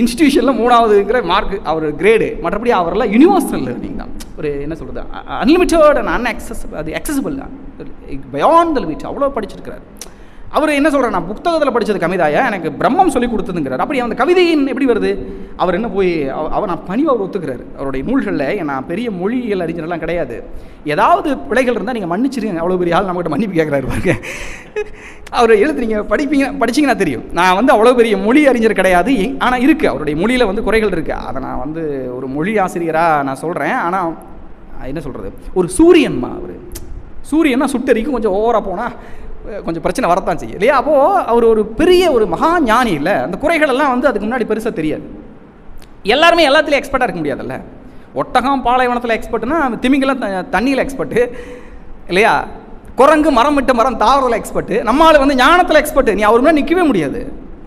இன்ஸ்டிடியூஷனில் 3வதுங்கிற மார்க் அவர் கிரேடு. மற்றபடி அவரெல்லாம் யூனிவர்சல் லேர்னிங் தான். ஒரு என்ன சொல்கிறது, அன்லிமிட்டட் அண்ட் அன்அக்சஸபிள், அது அக்சசபிள் தான், பியாண்ட் த லிமிட். அவ்வளோ படிச்சிருக்கிறார். அவர் என்ன சொல்கிறார், நான் புத்தகத்தில் படித்தது கவிதாயா, எனக்கு பிரம்மம் சொல்லி கொடுத்ததுங்கிறார். அப்படி அந்த கவிதையின் எப்படி வருது? அவர் என்ன போய் நான் பணிவு அவர் ஒத்துக்கிறார். அவருடைய நூல்களில் நான் பெரிய மொழியியல் அறிஞரெல்லாம் கிடையாது, ஏதாவது பிழைகள் இருந்தால் நீங்கள் மன்னிச்சிருங்க, அவ்வளோ பெரிய ஆள் நம்மகிட்ட மன்னிப்பு கேட்குறாரு பாருங்க. அவர் எழுதுறீங்க படிச்சிங்கன்னா தெரியும். நான் வந்து அவ்வளோ பெரிய மொழி அறிஞர் கிடையாது, ஆனால் இருக்குது அவருடைய மொழியில் வந்து குறைகள் இருக்குது. அதை நான் வந்து ஒரு மொழி ஆசிரியராக நான் சொல்கிறேன். ஆனால் என்ன சொல்கிறது, ஒரு சூரியன்மா அவர். சூரியன்னா சுட்டரிக்கும், கொஞ்சம் ஓவராக போனால் கொஞ்சம் பிரச்சனை வரத்தான் செய்யும் இல்லையா? அப்போது அவர் ஒரு பெரிய ஒரு மகா ஞானி இல்லை. அந்த குறைகளெல்லாம் வந்து அதுக்கு முன்னாடி பெருசாக தெரியாது. எல்லாருமே எல்லாத்துலேயும் எக்ஸ்பர்ட்டாக இருக்க முடியாதுல்ல. ஒட்டகம் பாலைவனத்தில் எக்ஸ்பர்ட்னா, திமிங்கலம் தண்ணியில் எக்ஸ்பர்ட்டு இல்லையா? குரங்கு மரம் விட்ட மரம் தாவரத்தில் எக்ஸ்பர்ட்டு. நம்மளால் வந்து ஞானத்தில் எக்ஸ்பர்ட்டு. நீ அவர் முன்னாடி நிற்கவே முடியாது.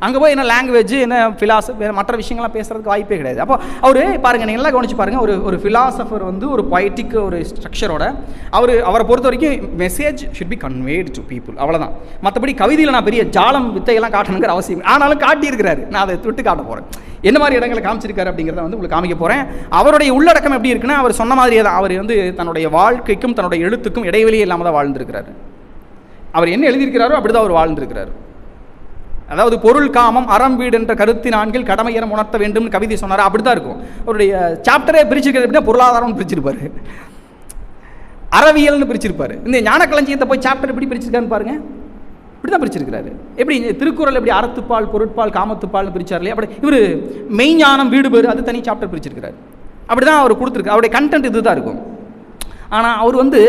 அங்கே போய் என்ன லாங்குவேஜ், என்ன ஃபிலாசபி, மற்ற விஷயங்கள்லாம் பேசுகிறதுக்கு வாய்ப்பே கிடையாது. அப்போ அவர் பாருங்கள், நீங்கள் எல்லாம் கவனிச்சு பாருங்கள், ஒரு ஃபிலாசபர் வந்து ஒரு பொய்டிக் ஒரு ஸ்ட்ரக்சரோட அவரை பொறுத்த வரைக்கும் message should be conveyed to people, அவ்வளோதான். மற்றபடி கவிதையில் நான் பெரிய ஜாலம் வித்தையெல்லாம் காட்டணுங்கிற அவசியம், ஆனாலும் காட்டியிருக்கிறாரு. நான் அதை தொட்டு காட்ட போகிறேன். என்ன மாதிரி இடங்களை காமிச்சிருக்காரு அப்படிங்கிறத வந்து உங்களுக்கு காமிக்க போகிறேன். அவருடைய உள்ளடக்கம் எப்படி இருக்குன்னா, அவர் சொன்ன மாதிரியே தான். அவர் வந்து தன்னுடைய வாழ்க்கைக்கும் தன்னுடைய எழுத்துக்கும் இடைவெளியே இல்லாமல் தான் வாழ்ந்துருக்கிறாரு. அவர் என்ன எழுதியிருக்கிறாரோ அப்படி தான் அவர் வாழ்ந்துருக்கிறார். அதாவது பொருள் காமம் அறம் வீடு என்ற கருத்தின் ஆண்கள் கடமையறம் உணர்த்த வேண்டும்னு கவிதை சொன்னார். அப்படி தான் இருக்கும். அவருடைய சாப்டரே பிரிச்சிருக்கிறது அப்படின்னா பொருளாதாரம்னு பிரிச்சிருப்பாரு, அறவியல்னு பிரிச்சிருப்பாரு. இந்த ஞானக்களஞ்சியத்தை போய் சாப்டர் எப்படி பிரிச்சிருக்காருன்னு பாருங்க. இப்படி தான் பிரிச்சிருக்கிறாரு. எப்படி திருக்குறள் எப்படி அறத்துப்பால் பொருட்பால் காமத்துப்பால்னு பிரிச்சார் இல்லையா, அப்படி இவர் மெய்ஞானம் வீடு பேர் அது தனி சாப்டர் பிரிச்சிருக்கிறாரு. அப்படி தான் அவர் கொடுத்துருக்கு. அவருடைய கண்டென்ட் இது தான் இருக்கும். ஆனால் அவர் வந்து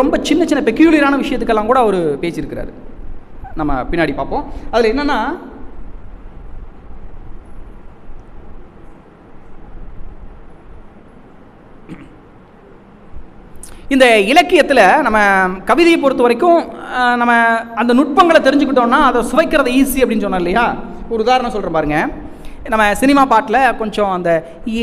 ரொம்ப சின்ன சின்ன பெக்யூலியரான விஷயத்துக்கெல்லாம் கூட அவர் பேசியிருக்கிறாரு. நம்ம பின்னாடி பார்ப்போம். அதில் என்னென்னா, இந்த இலக்கியத்தில் நம்ம கவிதையை பொறுத்த வரைக்கும் நம்ம அந்த நுட்பங்களை தெரிஞ்சுக்கிட்டோம்னா அதை சுவைக்கிறது ஈஸி அப்படின்னு சொன்னோம் இல்லையா. ஒரு உதாரணம் சொல்கிறேன் பாருங்க. நம்ம சினிமா பாட்டில் கொஞ்சம் அந்த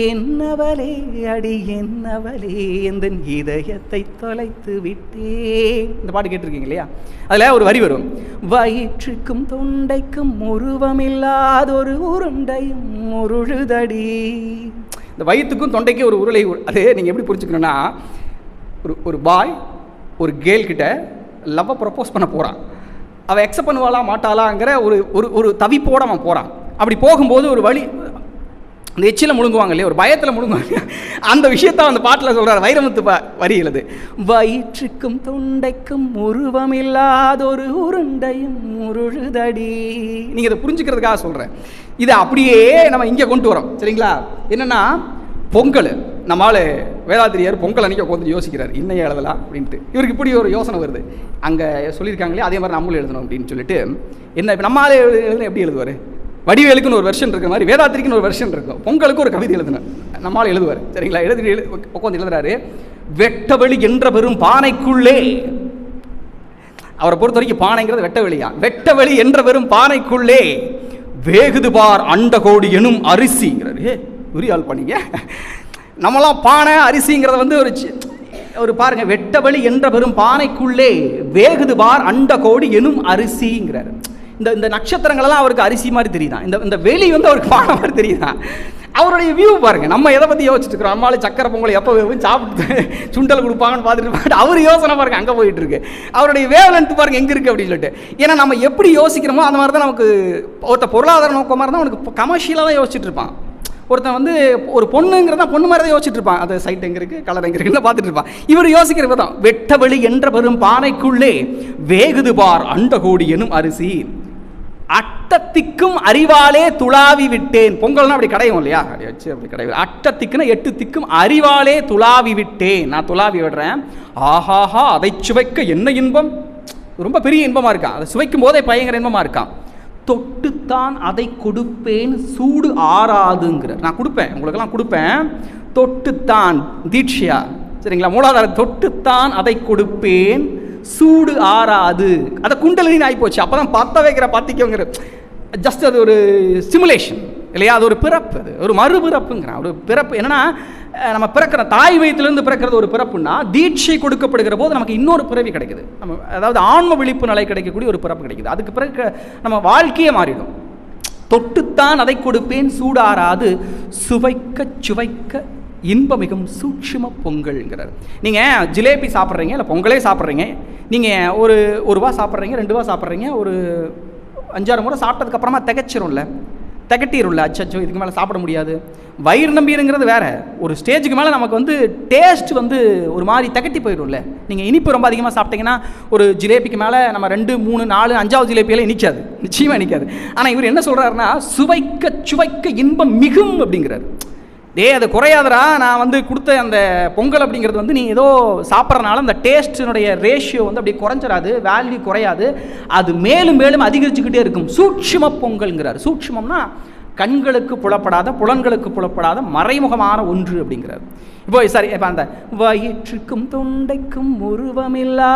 என்னவளே அடி என்னவளே எந்த இதயத்தை தொலைத்து விட்டேன், இந்த பாட்டு கேட்டிருக்கீங்க இல்லையா. அதில் ஒரு வரி வரும், வயிற்றுக்கும் தொண்டைக்கும் உருவமில்லாத ஒரு உருண்டையும் உருளுதடி. இந்த வயிற்றுக்கும் தொண்டைக்கும் ஒரு உருளை, அது நீங்கள் எப்படி புரிஞ்சுக்கணுன்னா, ஒரு பாய் ஒரு கேர்ள் கிட்ட லவ்வை ப்ரப்போஸ் பண்ண போகிறான். அவள் அக்செப்ட் பண்ணுவாளா மாட்டாளாங்கிற ஒரு தவிப்போடு அவன் போகிறான். அப்படி போகும்போது ஒரு வழி, அந்த எச்சில் முழுங்குவாங்க இல்லையா, ஒரு பயத்தில் முழுங்குவாங்க. அந்த விஷயத்த அந்த பாட்டில் சொல்கிறார் வைரமுத்து வரி எழுது, வயிற்றுக்கும் தொண்டைக்கும் உருவமில்லாத ஒரு உருண்டையும் உருளுதடி. நீங்கள் இதை புரிஞ்சுக்கிறதுக்காக சொல்கிறேன். இதை அப்படியே நம்ம இங்கே கொண்டு வரோம் சரிங்களா. என்னென்னா பொங்கல், நம்மளால் வேதாத்திரியார் பொங்கல் அன்றைக்கி உட்காந்து யோசிக்கிறார் இன்னையே எழுதலாம் அப்படின்ட்டு. இவருக்கு இப்படி ஒரு யோசனை வருது, அங்கே சொல்லியிருக்காங்களே அதே மாதிரி நம்மளும் எழுதணும் அப்படின்னு சொல்லிட்டு, என்ன இப்போ நம்மளால் எழுதணும் எப்படி எழுதுவார், வடிவேலுக்குன்னு ஒரு வெர்ஷன் இருக்கிற மாதிரி வேதாத்திரிக்குன்னு ஒரு வெர்ஷன் இருக்கும், பொங்கலுக்கு ஒரு கவிதை எழுதணும் நம்மளால் எழுதுவார் சரிங்களா. உட்காந்து எழுதுறாரு, வெட்டவெளி என்ற பெரும் பானைக்குள்ளே, அவரை பொறுத்த வரைக்கும் பானைங்கிறது வெட்டவெளியா, வெட்டவெளி என்ற பெரும் பானைக்குள்ளே வேகுது பார் அண்டகோடி எனும் அரிசிங்கிறாரு. உரியால் பண்ணிங்க, நம்மளாம் பானை அரிசிங்கிறத ஒரு பாருங்க, வெட்டவெளி என்ற பெரும் பானைக்குள்ளே வேகுது பார் அண்டகோடி எனும் அரிசிங்கிறாரு. இந்த நட்சத்திரங்களெல்லாம் அவருக்கு அரிசி மாதிரி தெரியுதான், இந்த வெளி அவருக்கு பானை மாதிரி தெரியுதான். அவருடைய வியூ பாருங்க. நம்ம எதை பற்றி யோசிச்சுட்டு இருக்கிறோம், நம்மளால சக்கரை பொங்கல் எப்போ சாப்பிட்டு சுண்டல் கொடுப்பாங்கன்னு பார்த்துட்டு அவர் யோசனை பாருங்க அங்கே போயிட்டு இருக்கு. அவருடைய வேவலன்ட் பாருங்க எங்கே இருக்குது அப்படின்னு சொல்லிட்டு. ஏன்னா நம்ம எப்படி யோசிக்கிறோமோ அந்த மாதிரி தான் நமக்கு, ஒருத்த பொருளாதார நோக்கமாக இருந்தால் அவனுக்கு கமர்ஷியலாக தான் யோசிச்சுட்டு இருப்பான். ஒருத்தன் ஒரு பொண்ணுங்கிறதா பொண்ணு மாதிரி தான் யோசிச்சுட்டு இருப்பான், அது சைட் எங்கே இருக்குது கலர் எங்கே இருக்குன்னு பார்த்துட்டு இருப்பான். இவர் யோசிக்கிறப்ப தான் வெட்டவெளி என்ற பெரும் பானைக்குள்ளே வேகுது பார் அண்டகோடி எனும் அரிசி அட்டத்திக்கும் அறிவாலே துளாவி விட்டேன். பொங்கல்னா அப்படி கடையும் இல்லையா, அப்படி வச்சு அப்படி கடை, அட்டத்திக்குன்னா 8 திக்கும் அறிவாலே துளாவி விட்டேன், நான் துளாவி விடுறேன். ஆஹாஹா அதை சுவைக்க என்ன இன்பம், ரொம்ப பெரிய இன்பமாக இருக்கான், அதை சுவைக்கும் போதே பயங்கர இன்பமாக இருக்கான். தொட்டுத்தான் அதை கொடுப்பேன் சூடு ஆறாதுங்கிற, நான் கொடுப்பேன் உங்களுக்கெல்லாம் கொடுப்பேன், தொட்டுத்தான் தீட்சியா சரிங்களா, மூலாதாரம், தொட்டுத்தான் அதை கொடுப்பேன் சூடு ஆறாது. அதை குண்டலினி ஆகிப்போச்சு. அப்போ தான் பற்ற வைக்கிற பத்திக்கோங்கிற, ஜஸ்ட் அது ஒரு சிமுலேஷன் இல்லையா, அது ஒரு பிறப்பு, அது ஒரு மறுபிறப்புங்கிறான். ஒரு பிறப்பு என்னன்னா, நம்ம பிறக்கிற தாய் வயிற்றுலேருந்து பிறக்கிறது ஒரு பிறப்புன்னா, தீட்சை கொடுக்கப்படுகிற போது நமக்கு இன்னொரு பிறவி கிடைக்குது, நம்ம அதாவது ஆன்ம விழிப்பு நிலை கிடைக்கக்கூடிய ஒரு பிறப்பு கிடைக்குது. அதுக்கு பிறகு நம்ம வாழ்க்கையே மாறிடும். தொட்டுத்தான் அதை கொடுப்பேன் சூடாராது சுவைக்க சுவைக்க இன்பமிகும் சூட்சும பொங்கல்ங்கிறார். நீங்கள் ஜிலேபி சாப்பிட்றீங்க இல்லை பொங்கலே சாப்பிட்றீங்க, நீங்கள் ஒரு ரூபா சாப்பிட்றீங்க, 2 ரூபா சாப்பிட்றீங்க, ஒரு 5-6 முறை சாப்பிட்டதுக்கப்புறமா திகச்சிரும்ல, திகட்டிரும்ல, அச்சோ இதுக்கு மேலே சாப்பிட முடியாது, வயிறு நம்பிடுங்கிறது வேற. ஒரு ஸ்டேஜுக்கு மேலே நமக்கு டேஸ்ட் ஒரு மாதிரி திகட்டி போயிடும்ல. நீங்கள் இனிப்பு ரொம்ப அதிகமாக சாப்பிட்டீங்கன்னா ஒரு ஜிலேபிக்கு மேலே நம்ம 2, 3, 4, 5வது ஜிலேபியெல்லாம் இனிக்காது, நிச்சயமாக இனிக்காது. ஆனால் இவர் என்ன சொல்கிறாருன்னா, சுவைக்க சுவைக்க இன்பம் மிகும் அப்படிங்கிறார். அது குறையாதரா, நான் கொடுத்த அந்த பொங்கல் அப்படிங்கிறது நீ ஏதோ சாப்பிட்றதுனால அந்த டேஸ்டினுடைய ரேஷியோ அப்படியே குறைஞ்சிடாது, வேல்யூ குறையாது, அது மேலும் மேலும் அதிகரிச்சுக்கிட்டே இருக்கும். சூட்சும பொங்கல்ங்கிறார். சூட்சுமம்னா கண்களுக்கு புலப்படாத, புலன்களுக்கு புலப்படாத மறைமுகமான ஒன்று அப்படிங்கிறார். இப்போ இப்போ அந்த வயிற்றுக்கும் தொண்டைக்கும் உருவமில்லா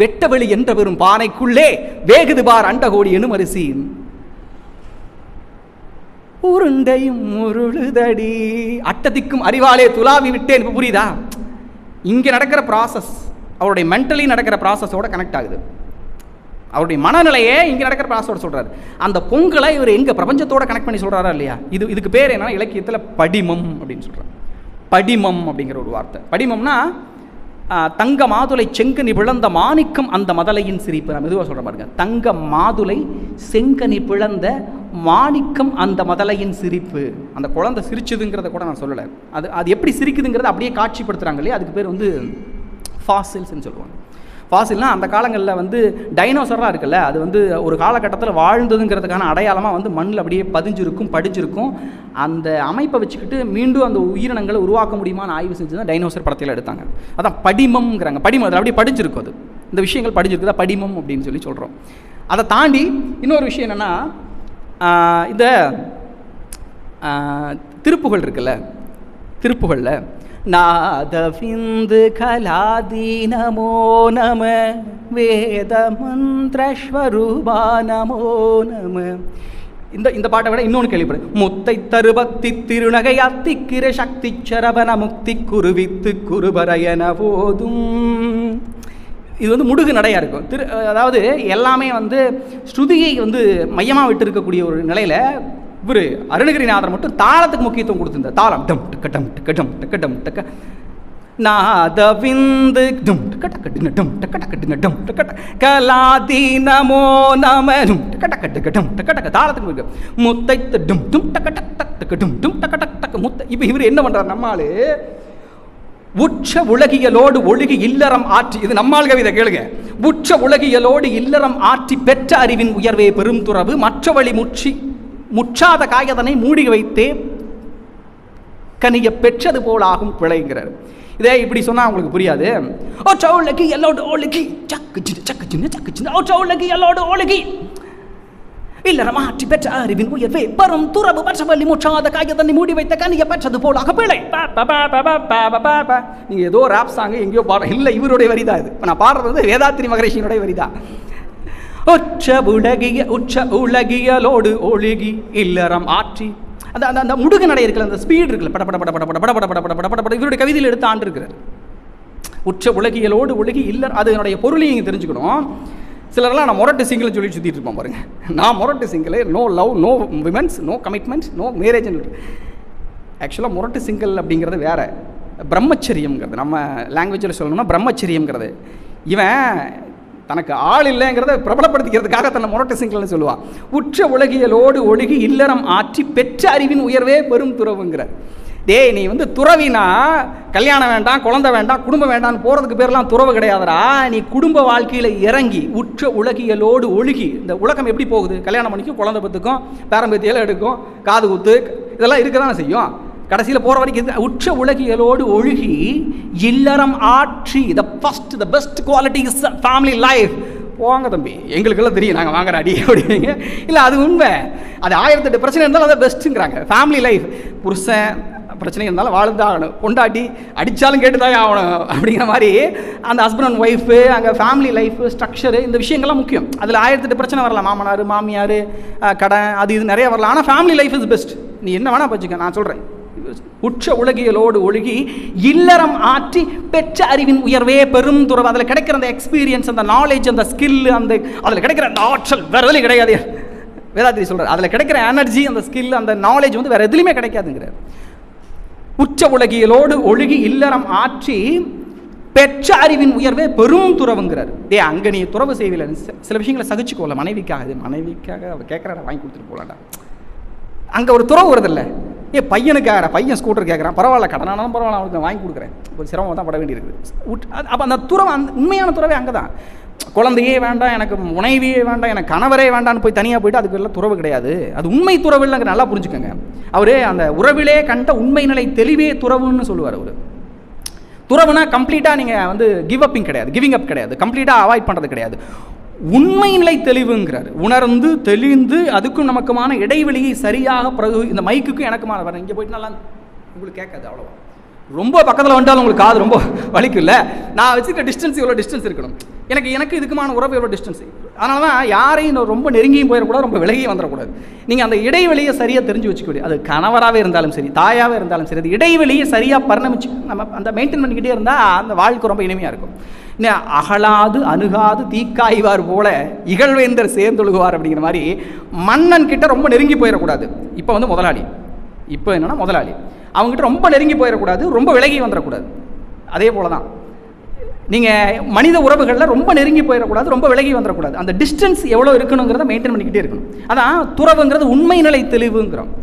வெட்டவெளி என்ற பெரும் பானைக்குள்ளே வேகுது பார் அண்டகோடி எனும் அரிசி உருண்டையும் உருளுதடி அட்டத்திக்கும் அறிவாலே துளாவி விட்டேன். இப்போ புரியுதா? இங்கே நடக்கிற ப்ராசஸ் அவருடைய மென்டலி நடக்கிற ப்ராசஸோட கனெக்ட் ஆகுது. அவருடைய மனநிலையே இங்கே நடக்கிற ப்ராசஸோட சொல்கிறார். அந்த பொங்கலை இவர் எங்கே பிரபஞ்சத்தோட கனெக்ட் பண்ணி சொல்கிறாரா இல்லையா? இதுக்கு பேர் என்னன்னா இலக்கியத்தில் படிமம் அப்படின்னு சொல்கிறார். படிமம் அப்படிங்கிற ஒரு வார்த்தை. படிமம்னா தங்க மாதுளை செங்கனி பிளந்த மாணிக்கம் அந்த மதலையின் சிரிப்பு. நான் மெதுவாக சொல்கிற பாருங்க. தங்க மாதுளை செங்கனி பிளந்த மாணிக்கம் அந்த மதலையின் சிரிப்பு. அந்த குழந்தை சிரிச்சுதுங்கிறத கூட நான் சொல்லலை. அது எப்படி சிரிக்குதுங்கிறத அப்படியே காட்சிப்படுத்துகிறாங்க இல்லையா? அதுக்கு பேர் ஃபாசில்ஸ்ன்னு சொல்லுவாங்க. ஃபாசில்னால் அந்த காலங்களில் டைனோசராக இருக்குல்ல, அது ஒரு காலகட்டத்தில் வாழ்ந்ததுங்கிறதுக்கான அடையாளமாக மண்ணில் அப்படியே படிஞ்சிருக்கும். அந்த அமைப்பை வச்சுக்கிட்டு மீண்டும் அந்த உயிரினங்களை உருவாக்க முடியுமான்னு ஆய்வு செஞ்சு தான் டைனோசர் படத்தில் எடுத்தாங்க. அதான் படிமம்ங்கிறாங்க. படிமம் அதில் அப்படியே படிஞ்சிருக்கும். அது இந்த விஷயங்கள் படிஞ்சிருக்கு தான் படிமம் அப்படின்னு சொல்கிறோம். அதை தாண்டி இன்னொரு விஷயம் என்னென்னா, இந்த திருப்புகழ் இருக்குல்ல, திருப்புகழில் நாதவிந்து கலாதி நமோ நம, வேத மந்திரஸ்வரூபா நமோ நம. இந்த பாட்டை விட இன்னொன்று கேள்விப்படு. முத்தை தருபக்தி திருநகை அத்திக்கிற சக்தி சரபன முக்தி குருவித்து குருபரையன போதும். இது வந்து முடுகு நடையாக இருக்கும். அதாவது எல்லாமே வந்து ஸ்ருதியை வந்து மையமாக விட்டு இருக்கக்கூடிய ஒரு நிலையில் இவர் அருணகிரிநாதர் மட்டும் தாளத்துக்கு முக்கியத்துவம் கொடுத்துருந்தார். தாளம் டம் டக்க டம் டக்க டம் டக்க டம் டக்க நாதவிந்து டும் டக்க டக்க டின டம் டக்க டக்க டின டம் டக்க கலாதி நமோ நம டும் டக்க டக்க டக்க டம் டக்க டக்க தாளத்துக்கு இருக்கு. முத்தை டும் டும் டக்க டக்க டக்க டும் டும் டக்க டக்க டக்க முத்தை. இப்போ இவர் என்ன பண்ணுறார்? நம்மால் உச்ச உலகியலோடு ஒழுகி இல்லறம் ஆற்றி, இது நம்மால் கவிதை கேளுங்க. உச்ச உலகியலோடு இல்லறம் ஆற்றி பெற்ற அறிவின் உயர்வே பெரும் துறவு, மற்ற வழி முற்றாத காயதனை மூடி வைத்தே கனிய பெற்றது போல் ஆகும் பிழைங்கிறார். இதே இப்படி சொன்னா உங்களுக்கு புரியாது. ஓ சவுலகி எல்லோடு ஒழுகி சக்கு சின்ன சக்கு சின்ன சக்கு சின்ன ஓ சவுலகி எல்லோடு ஒழுகி இல்லறம் ஆற்றி பெற்ற அறிவின் உயர்வே பெரும் துறவு, மற்ற வழி முற்றாத காயதனை மூடி வைத்த கனிய பெற்றது போலாக பிழை. நீங்க ஏதோ ராப் சாங் எங்கேயோ பாடுற இல்லை, இவருடைய வரிதான் இது. நான் பாடுறது வந்து வேதாத்திரி மகரிஷியினுடைய வரிதான். உச்ச உலகியலோடு ஒழுகி இல்லறம் ஆற்றி, அந்த அந்த முடுகு நடை இருக்குல்ல, அந்த ஸ்பீட் இருக்குல்ல, பட பட பட பட பட பட பட பட பட பட பட இவருடைய கவிதையில் எடுத்து ஆண்டு இருக்கிறார். உச்ச உலகியலோடு ஒழுகி இல்லற, அதனுடைய பொருளையும் நீங்கள் தெரிஞ்சுக்கணும். சிலரெல்லாம் நான் மொரட்டு சிங்கிள்னு சொல்லி சுற்றிட்டு இருப்போம் பாருங்க. நான் மொரட்டு single, no love, no womens, no commitment, no மேரேஜ்னு. ஆக்சுவலாக மொரட்டு சிங்கிள் அப்படிங்கிறது வேற, பிரம்மச்சரியம்ங்கிறது நம்ம லாங்குவேஜில் சொல்லணும்னா பிரம்மச்சரியம்ங்கிறது. இவன் தனக்கு ஆள் இல்லைங்கிறத பிரபலப்படுத்திக்கிறதுக்காக தன்னை மொரட்டு சிங்கிள்னு சொல்லுவான். உற்ற உலகியலோடு ஒழுகி இல்லறம் ஆற்றி பெற்ற அறிவின் உயர்வே பெரும் துறவுங்கிறார். டேய், நீ வந்து துறவினா கல்யாணம் வேண்டாம், குழந்தை வேண்டாம், குடும்பம் வேண்டாம்னு போகிறதுக்கு பேரெல்லாம் துறவு கிடையாதுடா. நீ குடும்ப வாழ்க்கையில் இறங்கி உற்ற உலகியலோடு ஒழுகி, இந்த உலகம் எப்படி போகுது? கல்யாணம் பண்ணிக்கும், குழந்தை பத்துக்கும், பேரம்பத்தியெல்லாம் எடுக்கும், காது குத்து இதெல்லாம் இருக்க தானே செய்யும். கடைசியில் போகிற வரைக்கும் உற்ற உலகியலோடு ஒழுகி இல்லறம் ஆற்றி, the best quality is family life. போங்க தம்பி, எங்களுக்கெல்லாம் தெரியும், நாங்கள் வாங்குற அடி அப்படிங்க. இல்லை, அது உண்மை. அது 1008 பிரச்சனை இருந்தாலும் அதை பெஸ்ட்டுங்கிறாங்க. ஃபேமிலி லைஃப், புருஷன் பிரச்சனை இருந்தாலும் வாழ்ந்தான் ஆகணும், பொண்டாட்டி அடித்தாலும் கேட்டுதான் ஆகணும் அப்படிங்கிற மாதிரி அந்த ஹஸ்பண்ட் அண்ட் ஒய்ஃபு, அங்கே ஃபேமிலி லைஃபு ஸ்ட்ரக்சரு, இந்த விஷயங்கள்லாம் முக்கியம். அதில் 1008 பிரச்சனை வரலாம், மாமனார் மாமியார் கடன் அது இது நிறைய வரலாம். ஆனால் ஃபேமிலி லைஃப் இஸ் பெஸ்ட். நீ என்ன வேணால் வச்சுக்க, நான் சொல்கிறேன். உற்ற உலகியலோடு ஒழுகி இல்லறம் ஆற்றி பெற்ற அறிவின் உயர்வே பெரும் துறவு. அதில் கிடைக்கிற அந்த எக்ஸ்பீரியன்ஸ், அந்த நாலேஜ், அந்த ஸ்கில், அந்த அதில் கிடைக்கிற அந்த ஆற்றல் வேற எதுலையும் கிடையாது. வேதாத்திரி சொல்கிறார், அதில் கிடைக்கிற எனர்ஜி, அந்த ஸ்கில், அந்த நாலேஜ் வந்து வேற எதுலையுமே கிடைக்காதுங்கிறார். உச்ச உலகியலோடு ஒழுகி இல்லறம் ஆற்றி பெற்ற அறிவின் உயர்வே பெரும் துறவுங்கிறார். அங்கே நீ துறவு செய்வில்லை, சில விஷயங்களை சகிச்சுக்கோல, மனைவிக்காக அவள் கேட்குறாட வாங்கி கொடுத்துட்டு போகலாண்டா. அங்கே ஒரு துறவு வருதில்லை. பையனுக்காக, பையன் ஸ்கூட்டர் கேட்குறான், பரவாயில்ல கடனாலும் பரவாயில்ல, அவனுக்கு வாங்கி கொடுக்குறேன், ஒரு சிரமம் தான் பட வேண்டியிருக்குது. அப்போ அந்த துறவு, அந்த உண்மையான துறவே அங்கே தான். குழந்தையே வேண்டாம், எனக்கு முனைவியே வேண்டாம், எனக்கு கணவரே வேண்டான்னு போய் தனியாக போயிட்டு அதுக்கு எல்லாம் துறவு கிடையாது. அது உண்மை துறவு இல்லைங்க, நல்லா புரிஞ்சுக்கோங்க. அவரே அந்த உறவிலே கண்ட உண்மை நிலை தெளிவே துறவுன்னு சொல்லுவார். அவர் துறவுனா கம்ப்ளீட்டாக நீங்கள் வந்து கிவிங் அப் கிடையாது, கம்ப்ளீட்டாக அவாய்ட் பண்ணுறது கிடையாது. உண்மை நிலை தெளிவுங்கிறார். உணர்ந்து தெளிந்து அதுக்கும் நமக்குமான இடைவெளியை சரியாக பிறகு இந்த மைக்குக்கும் எனக்குமான வரேன். இங்கே போயிட்டு நல்லா உங்களுக்கு கேட்காது, அவ்வளோவா. ரொம்ப பக்கத்தில் வந்துட்டாலும் உங்களுக்கு காது ரொம்ப வலிக்கும் இல்லை. நான் வச்சுருக்க டிஸ்டன்ஸ் எவ்வளோ டிஸ்டன்ஸ் இருக்கணும், எனக்கு இதுக்குமான உறவு எவ்வளோ டிஸ்டன்ஸ். அதனால தான் யாரையும் ரொம்ப நெருங்கியும் போயிடக்கூடாது, ரொம்ப விலகியும் வந்துடக்கூடாது. நீங்கள் அந்த இடைவெளியை சரியாக தெரிஞ்சு வச்சுக்கூடாது. அது கணவராகவே இருந்தாலும் சரி, தாயாகவே இருந்தாலும் சரி, அது இடைவெளியை சரியாக பரிணமிச்சு நம்ம அந்த மெயின்டைன் பண்ணிக்கிட்டே இருந்தால் அந்த வாழ்க்கை ரொம்ப இனிமையாக இருக்கும். அகலாது அணுகாது தீக்காய்வார் போல இகழ்வேந்தர் சேர்ந்தொழுகுவார் அப்படிங்கிற மாதிரி மன்னன் கிட்ட ரொம்ப நெருங்கி போயிடக்கூடாது. இப்போ வந்து முதலாளி, இப்போ என்னன்னா முதலாளி, அவங்ககிட்ட ரொம்ப நெருங்கி போயிடக்கூடாது, ரொம்ப விலகி வந்துடக்கூடாது. அதே போல தான் நீங்கள் மனித உறவுகளில் ரொம்ப நெருங்கி போயிடக்கூடாது, ரொம்ப விலகி வந்துடக்கூடாது. அந்த டிஸ்டன்ஸ் எவ்வளோ இருக்கணுங்கிறத மெயின்டைன் பண்ணிக்கிட்டே இருக்கணும். அதான் துறவுங்கிறது உண்மை நிலை தெளிவுங்கிறோம்.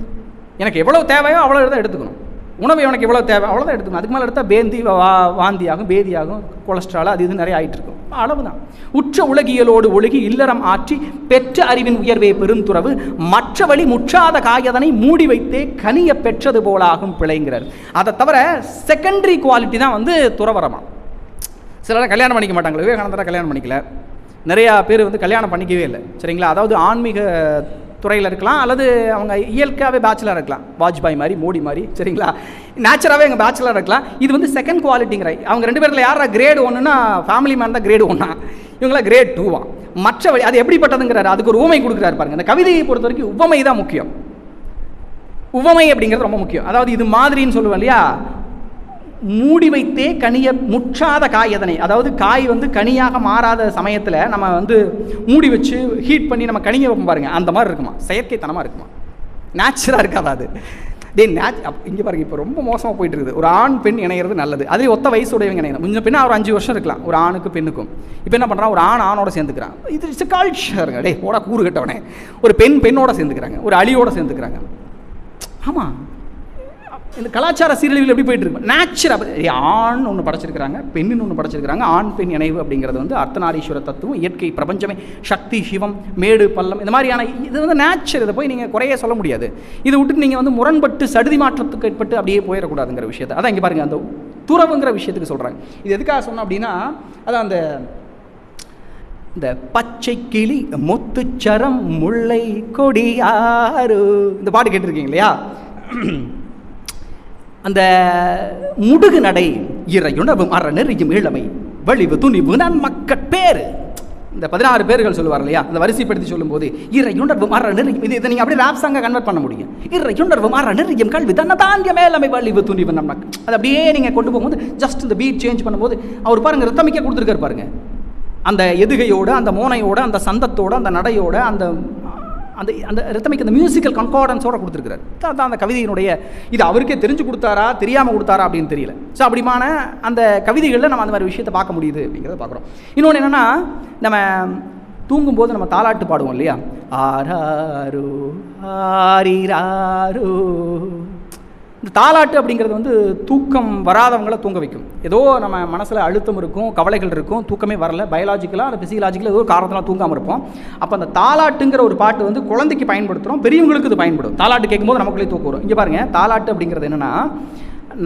எனக்கு எவ்வளோ தேவையோ அவ்வளோ தான் எடுத்துக்கணும். உணவு எனக்கு எவ்வளோ தேவை அவ்வளோதான் எடுத்துக்கணும். அதுக்கு மேலே எடுத்தால் வாந்தியாகும், பேதியாகும், கொலஸ்ட்ரால் அது இது நிறைய ஆகிட்டு இருக்கும். அளவு தான். உற்ற உலகியலோடு ஒழுகி இல்லறம் ஆற்றி பெற்ற அறிவின் உயர்வே பெரும் துறவு, மற்ற வழி முற்றாத காயதனை மூடி வைத்தே கனிய பெற்றது போலாகும் பிழைங்கிறார். அதை தவிர செகண்டரி குவாலிட்டி தான் வந்து துறவரமா. சிலர் கல்யாணம் பண்ணிக்க மாட்டாங்களே, விவேகானந்தரை கல்யாணம் பண்ணிக்கல, நிறையா பேர் வந்து கல்யாணம் பண்ணிக்கவே இல்லை. சரிங்களா? அதாவது ஆன்மீக துறையில் இருக்கலாம், அல்லது அவங்க இயற்கையாகவே பேச்சுலர் இருக்கலாம், வாஜ்பாய் மாதிரி, மோடி மாதிரி, சரிங்களா, நேச்சுராகவே எங்கள் பேச்சுலர் இருக்கலாம். இது வந்து செகண்ட் குவாலிட்டிங்கிற. அவங்க 2 பேரில் யாரா கிரேட் 1ன்னா ஃபேமிலி மேன் தான் கிரேட் 1, இவங்களாம் கிரேட் 2. மற்ற வழி அது எப்படிப்பட்டதுங்கிறாரு, அதுக்கு ஒரு உவமை கொடுக்குறாரு பாருங்க. இந்த கவிதையை பொறுத்த வரைக்கும் உவமை தான் முக்கியம். உவமை அப்படிங்கிறது ரொம்ப முக்கியம். அதாவது இது மாதிரின்னு சொல்லுவேன் இல்லையா, மூடி வைத்தே கனிய முற்றாத காய் எதனை, அதாவது காய் வந்து கனியாக மாறாத சமயத்தில் நம்ம வந்து மூடி வச்சு ஹீட் பண்ணி நம்ம கனியை வைப்போம் பாருங்க, அந்த மாதிரி இருக்குமா, செயற்கைத்தனமாக இருக்குமா, நேச்சுரலாக இருக்காது அது. இங்கே பாருங்க, இப்போ ரொம்ப மோசமாக போயிட்டு இருக்குது. ஒரு ஆண் பெண் இணையிறது நல்லது, அதுலேயும் ஒத்த வயசுடையவங்க இணையணும். கொஞ்சம் பின்னா ஒரு 5 வருஷம் இருக்கலாம் ஒரு ஆணுக்கு பெண்ணுக்கும். இப்போ என்ன பண்ணுறான், ஒரு ஆணோட சேர்ந்துக்கிறான். இது இட்ஸ் கல்ச்சருங்க. டே போட கூறு கட்டவனே. ஒரு பெண்ணோட சேர்ந்துக்கிறாங்க, ஒரு அழியோட சேர்ந்துக்கிறாங்க. ஆமாம், இந்த கலாச்சார சீரழிவில் எப்படி போயிட்டு இருக்கு. நேச்சுரல் ஆண் ஒன்று படைச்சிருக்கிறாங்க, பெண்ணுன்னு ஒன்று படைச்சிருக்கிறாங்க. ஆண் பெண் இணைவு அப்படிங்கிறது வந்து அர்த்தநாரீஸ்வர தத்துவம், இயற்கை பிரபஞ்சமே, சக்தி, சிவம், மேடு பள்ளம், இந்த மாதிரியான இது வந்து நேச்சர். இதை போய் நீங்கள் குறைய சொல்ல முடியாது. இதை விட்டுட்டு நீங்கள் வந்து முரண்பட்டு சடுதி மாற்றத்துக்கு ஏற்பட்டு அப்படியே போயிடக்கூடாதுங்கிற விஷயத்தை அதான் இங்கே பாருங்கள், அந்த துறவுங்கிற விஷயத்துக்கு சொல்கிறாங்க. இது எதுக்காக சொன்னோம் அப்படின்னா, அதான் இந்த பச்சை கிளி முத்துச்சரம் முல்லை கொடியாறு, இந்த பாட்டு கேட்டிருக்கீங்க இல்லையா. அந்த முடுகு நடை இறையுணவும் அறநெறியும் இளமை வலிவு துணிவு நான் மக்கட்பேரு, இந்த 16 பேர்கள் சொல்லுவார் இல்லையா, அந்த வரிசைப்படுத்தி சொல்லும்போது இறையுணர்வும் அறநெறியும், இதை நீங்கள் அப்படியே ராப் சாங்கை கன்வெர்ட் பண்ண முடியும். இறையுணர்வும் அறநெறியும் கல்வி தன்னை தாண்டிய மேலமை வலிவு துணிவு நம் மக்கள், அது அப்படியே நீங்கள் கொண்டு போகும்போது ஜஸ்ட் இந்த பீட் சேஞ்ச் பண்ணும்போது அவர் பாருங்கள் ரித்தமிக்க கொடுத்துருக்காரு பாருங்கள். அந்த எதுகையோட, அந்த மோனையோட, அந்த சந்தத்தோட, அந்த நடையோட, அந்த அந்த அந்த ரித்தமிக், அந்த மியூசிக்கல் கன்கார்டன்ஸோடு கொடுத்துருக்காரு. அதான் அந்த கவிதையினுடைய இது அவருக்கே தெரிஞ்சு கொடுத்தாரா தெரியாமல் கொடுத்தாரா அப்படின்னு தெரியல. ஸோ அப்படிமான அந்த கவிதைகளில் நம்ம அந்த மாதிரி விஷயத்தை பார்க்க முடியுது அப்படிங்கிறத பார்க்குறோம். இன்னொன்று என்னென்னா, நம்ம தூங்கும்போது நம்ம தாலாட்டு பாடுவோம் இல்லையா, ஆராரோ ஆரிராரோ. இந்த தாலாட்டு அப்படிங்கிறது வந்து தூக்கம் வராதவங்களை தூங்க வைக்கும். ஏதோ நம்ம மனசில் அழுத்தம் இருக்கும், கவலைகள் இருக்கும், தூக்கமே வரல, பயாலஜிக்கலாக அந்த ஃபிசியலாஜிக்கலாக ஏதோ ஒரு காரணத்தில் தூங்காமல் இருப்போம். அப்போ அந்த தாலாட்டுங்கிற ஒரு பாட்டு வந்து குழந்தைக்கு பயன்படுத்துகிறோம், பெரியவங்களுக்கு இது பயன்படும். தாலாட்டு கேட்கும்போது நமக்குள்ளே தூக்கம் வரும். இங்கே பாருங்கள், தாலாட்டு அப்படிங்கிறது என்னென்னா,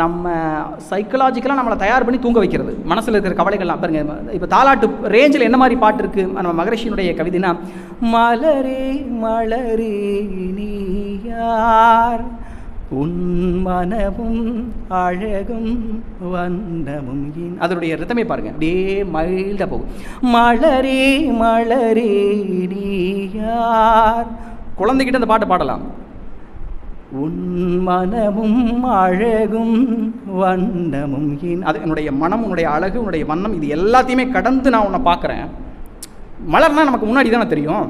நம்ம சைக்கலாஜிக்கலாக நம்மளை தயார் பண்ணி தூங்க வைக்கிறது, மனசில் இருக்கிற கவலைகள்லாம். பாருங்கள், இப்போ தாலாட்டு ரேஞ்சில் என்ன மாதிரி பாட்டு இருக்குது, நம்ம மகரிஷியினுடைய கவிதைனா, மலரே மலரே நீ யார், உன் மனமும் அழகும் வண்ணமும், அதனுடைய ரித்தமே பாருங்க, அப்படியே மைல்டாக போகும். மலரே மலரே நீ யார், குழந்தைகிட்ட அந்த பாட்டை பாடலாம். உன் மனமும் அழகும் வண்ணமும், அது என்னுடைய மனம், உன்னுடைய அழகு, உன்னுடைய வண்ணம், இது எல்லாத்தையுமே கடந்து நான் உன்னை பார்க்குறேன். மலர்னா நமக்கு முன்னாடி தானே தெரியும்.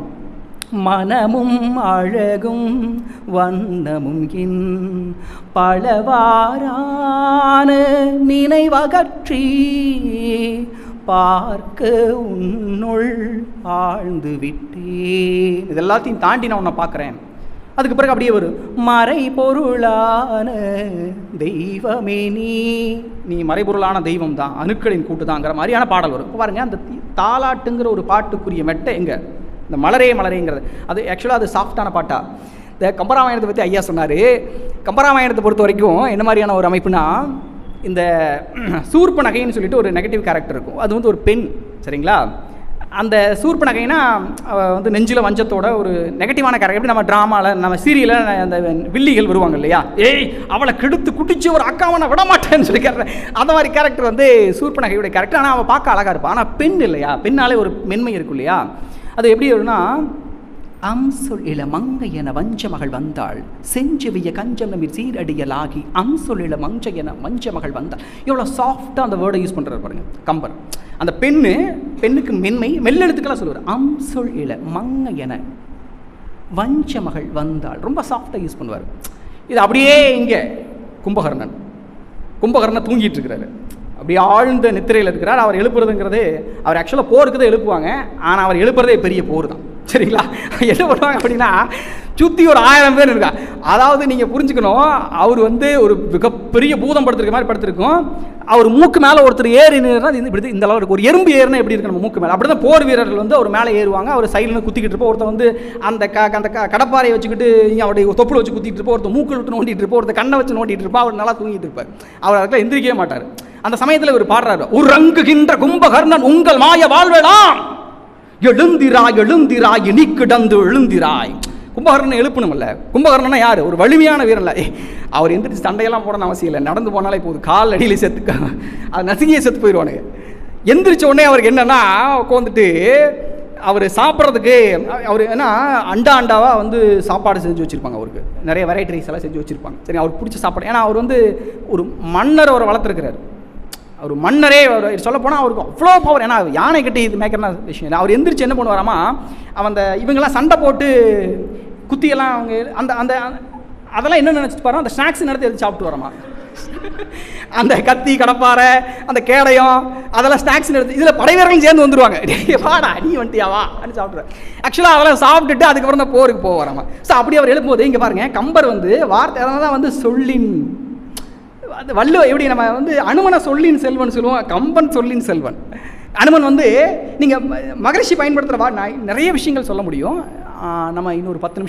மனமும் அழகும் வண்ணமும் பலவாறான நினைவகற்றி பார்க்க உன்னுள் ஆழ்ந்து விட்டேன். இது எல்லாத்தையும் தாண்டி நான் உன்னை பார்க்குறேன். அதுக்கு பிறகு அப்படியே வரும், மறை பொருளான தெய்வமே நீ மறைபொருளான தெய்வம் தான், அணுக்களின் கூட்டு தாங்கிற மாதிரியான பாடல் வரும். இப்போ பாருங்கள், அந்த தாலாட்டுங்கிற ஒரு பாட்டுக்குரிய மெட்டை எங்கே, இந்த மலரே மலரேங்கிறது. அது ஆக்சுவலாக அது சாஃப்டான பாட்டா. இந்த கம்பராமாயணத்தை பற்றி ஐயா சொன்னார். கம்பராமாயணத்தை பொறுத்த வரைக்கும் என்ன மாதிரியான ஒரு அமைப்புனா, இந்த சூர்பனகைன்னு சொல்லிட்டு ஒரு நெகட்டிவ் கேரக்டர் இருக்கும். அது வந்து ஒரு பெண், சரிங்களா. அந்த சூர்பனகைனா வந்து நெஞ்சில் வஞ்சத்தோட ஒரு நெகட்டிவான கேரக்டர். எப்படி நம்ம ட்ராமாவில், நம்ம சீரியலில் அந்த வில்லிகள் வருவாங்க இல்லையா, ஏய் அவளை கெடுத்து குட்டிச்சு ஒரு அக்காவை நான் விட மாட்டேன்னு சொல்லி கேரக்டர், அந்த மாதிரி கேரக்டர் வந்து சூர்பனகையுடைய கேரக்டர். ஆனால் அவள் பார்க்க அழகாக இருப்பாள். ஆனால் பெண் இல்லையா, பெண்ணாலே ஒரு மென்மை இருக்கும் இல்லையா. அது எப்படி வரும்னா, அம்சொல் இள மங்கை என வஞ்ச மகள் வந்தாள், செஞ்சுவிய கஞ்சம் நம்மீர் சீரடியலாகி அம்சொல் இள மஞ்சை என வஞ்ச மகள் வந்தாள். எவ்வளோ சாஃப்டாக அந்த வேர்டை யூஸ் பண்ணுறாரு பாருங்க கம்பர். அந்த பெண்ணுக்கு மென்மை, மெல்லெழுத்துக்கெல்லாம் சொல்லுவார். அம்சொல் இள மங்கை என வஞ்ச மகள் வந்தாள், ரொம்ப சாஃப்டாக யூஸ் பண்ணுவார். இது அப்படியே இங்கே கும்பகர்ணன் தூங்கிட்டு இருக்கிறாரு, அப்படி ஆழ்ந்த நித்திரையில் இருக்கிறார். அவர் எழுப்புறதுங்கிறது, அவர் ஆக்சுவலாக போருக்கு தான் எழுப்புவாங்க, ஆனால் அவர் எழுப்புறதே பெரிய போர் தான், சரிங்களா. என்ன பண்ணுவாங்க அப்படின்னா, சுற்றி ஒரு 1000 பேர் இருக்கா. அதாவது நீங்கள் புரிஞ்சுக்கணும், அவர் வந்து ஒரு மிகப்பெரிய பூதம் படுத்திருக்க மாதிரி படுத்திருக்கும். அவர் மூக்கு மேலே ஒருத்தர் ஏறினா இப்படி இந்த அளவு ஒரு எறும்பு ஏறினா எப்படி இருக்கு நம்ம மூக்கு மேலே, அப்படி தான் போர் வீரர்கள் வந்து அவர் மேலே ஏறுவாங்க. அவர் சைடில் குத்திக்கிட்டு இருப்போம், ஒருத்தர் வந்து அந்த கடப்பாறையை வச்சுக்கிட்டு அவருடைய தொப்புள் வச்சு குத்திட்டு இருப்போம், ஒருத்தர் மூக்கில் விட்டு நோண்டிட்டு இருப்போம், ஒருத்தர் கண்ணை வச்சு நோண்டிட்டு இருப்போம். அவர் நல்லா தூங்கிட்டு இருப்பார். அவர் அதுக்கெல்லாம் எந்திரிக்கவே மாட்டார். அந்த சமயத்தில் இவர் பாடுறாரு, உறங்குகின்ற கும்பகர்ணன் உங்கள் மாய வாழ்வேலாம், எழுந்திராய் எழுந்திராய் நீ கிடந்து எழுந்திராய். கும்பகர்ணனை எழுப்பணும்ல. கும்பகர்ணனா யார்? ஒரு வலிமையான வீரன்ல. அவர் எந்திரிச்சு சண்டையெல்லாம் போடணும் அவசியம் இல்லை, நடந்து போனாலே போதும், கால் அடியில் செத்து அது நசுங்கியே செத்து போயிடுவானுங்க. எந்திரிச்ச உடனே அவருக்கு என்னன்னா உட்காந்துட்டு அவர் சாப்பிட்றதுக்கு அவர் என்ன அண்டாவாக வந்து சாப்பாடு செஞ்சு வச்சுருப்பாங்க. அவருக்கு நிறைய வெரைட்டி ரைஸ் எல்லாம் செஞ்சு வச்சுருப்பாங்க. சரி, அவருக்கு பிடிச்ச சாப்பாடு. ஏன்னா அவர் வந்து ஒரு மன்னர் அவரை வளர்த்துருக்கிறார். அவர் மன்னரே அவர் சொல்ல போனால் அவருக்கு அவ்வளோ பவர். ஏன்னா யானை கட்டி இது மேய்க்கிறனா விஷயம் இல்லை. அவர் எந்திரிச்சு என்ன பண்ணுவாராமா, அவன் அந்த இவங்கெல்லாம் சண்டை போட்டு குத்தியெல்லாம் அவங்க அந்த அந்த அதெல்லாம் என்ன நினச்சிட்டு பாரு, அந்த ஸ்நாக்ஸ் நடத்தி எடுத்து சாப்பிட்டு வராமா. அந்த கத்தி கடப்பாறை அந்த கேடயம் அதெல்லாம் ஸ்நாக்ஸ் எடுத்து இதில் படை வீரர்கள் சேர்ந்து வந்துடுவாங்க. வாடா நீ வந்துட்டியாவா அப்படின்னு சாப்பிட்ருவேன். ஆக்சுவலாக அதெல்லாம் சாப்பிட்டுட்டு அதுக்கப்புறம் தான் போருக்கு போக வராமா. ஸோ அப்படி அவர் எழுப்பும்போது இங்கே பாருங்கள், கம்பர் வந்து வார்த்தை அதனால தான் வந்து சொல்லின் அது வள்ளுவ எப்படி நம்ம வந்து அனுமனை சொல்லின் செல்வன் சொல்லுவோம், கம்பன் சொல்லின் செல்வன். அனுமன் வந்து நீங்கள் மகரிஷி பயன்படுத்துகிற நிறைய விஷயங்கள் சொல்ல முடியும். நம்ம இன்னொரு 10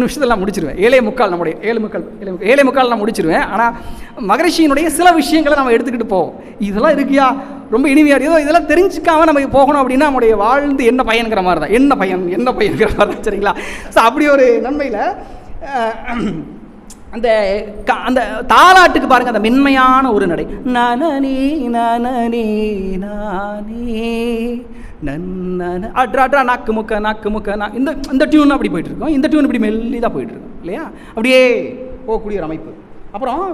நிமிஷத்தில் நான் முடிச்சிருவேன். 7:45 நம்முடைய 7:45 நான் முடிச்சிருவேன். ஆனால் மகரிஷியினுடைய சில விஷயங்களை நம்ம எடுத்துக்கிட்டு போவோம். இதெல்லாம் இருக்கியா ரொம்ப இனிமையாக ஏதோ இதெல்லாம் தெரிஞ்சுக்காம நம்ம போகணும் அப்படின்னா நம்முடைய வாழ்ந்து என்ன பயன்கிற மாதிரி தான், என்ன பயன்கிற மாதிரி தான். சரிங்களா? ஸோ அப்படி ஒரு நன்மையில் அந்த அந்த தாலாட்டுக்கு பாருங்கள், அந்த மென்மையான ஒரு நடை, நானே நானே நானே நன்ன அட்ரா நாக்கு முக்க இந்த டியூன் அப்படி போயிட்டு இருக்கோம். இந்த டியூன் இப்படி மெல்லிதாக போயிட்டு இருக்கோம் இல்லையா, அப்படியே போகக்கூடிய ஒரு அமைப்பு. அப்புறம்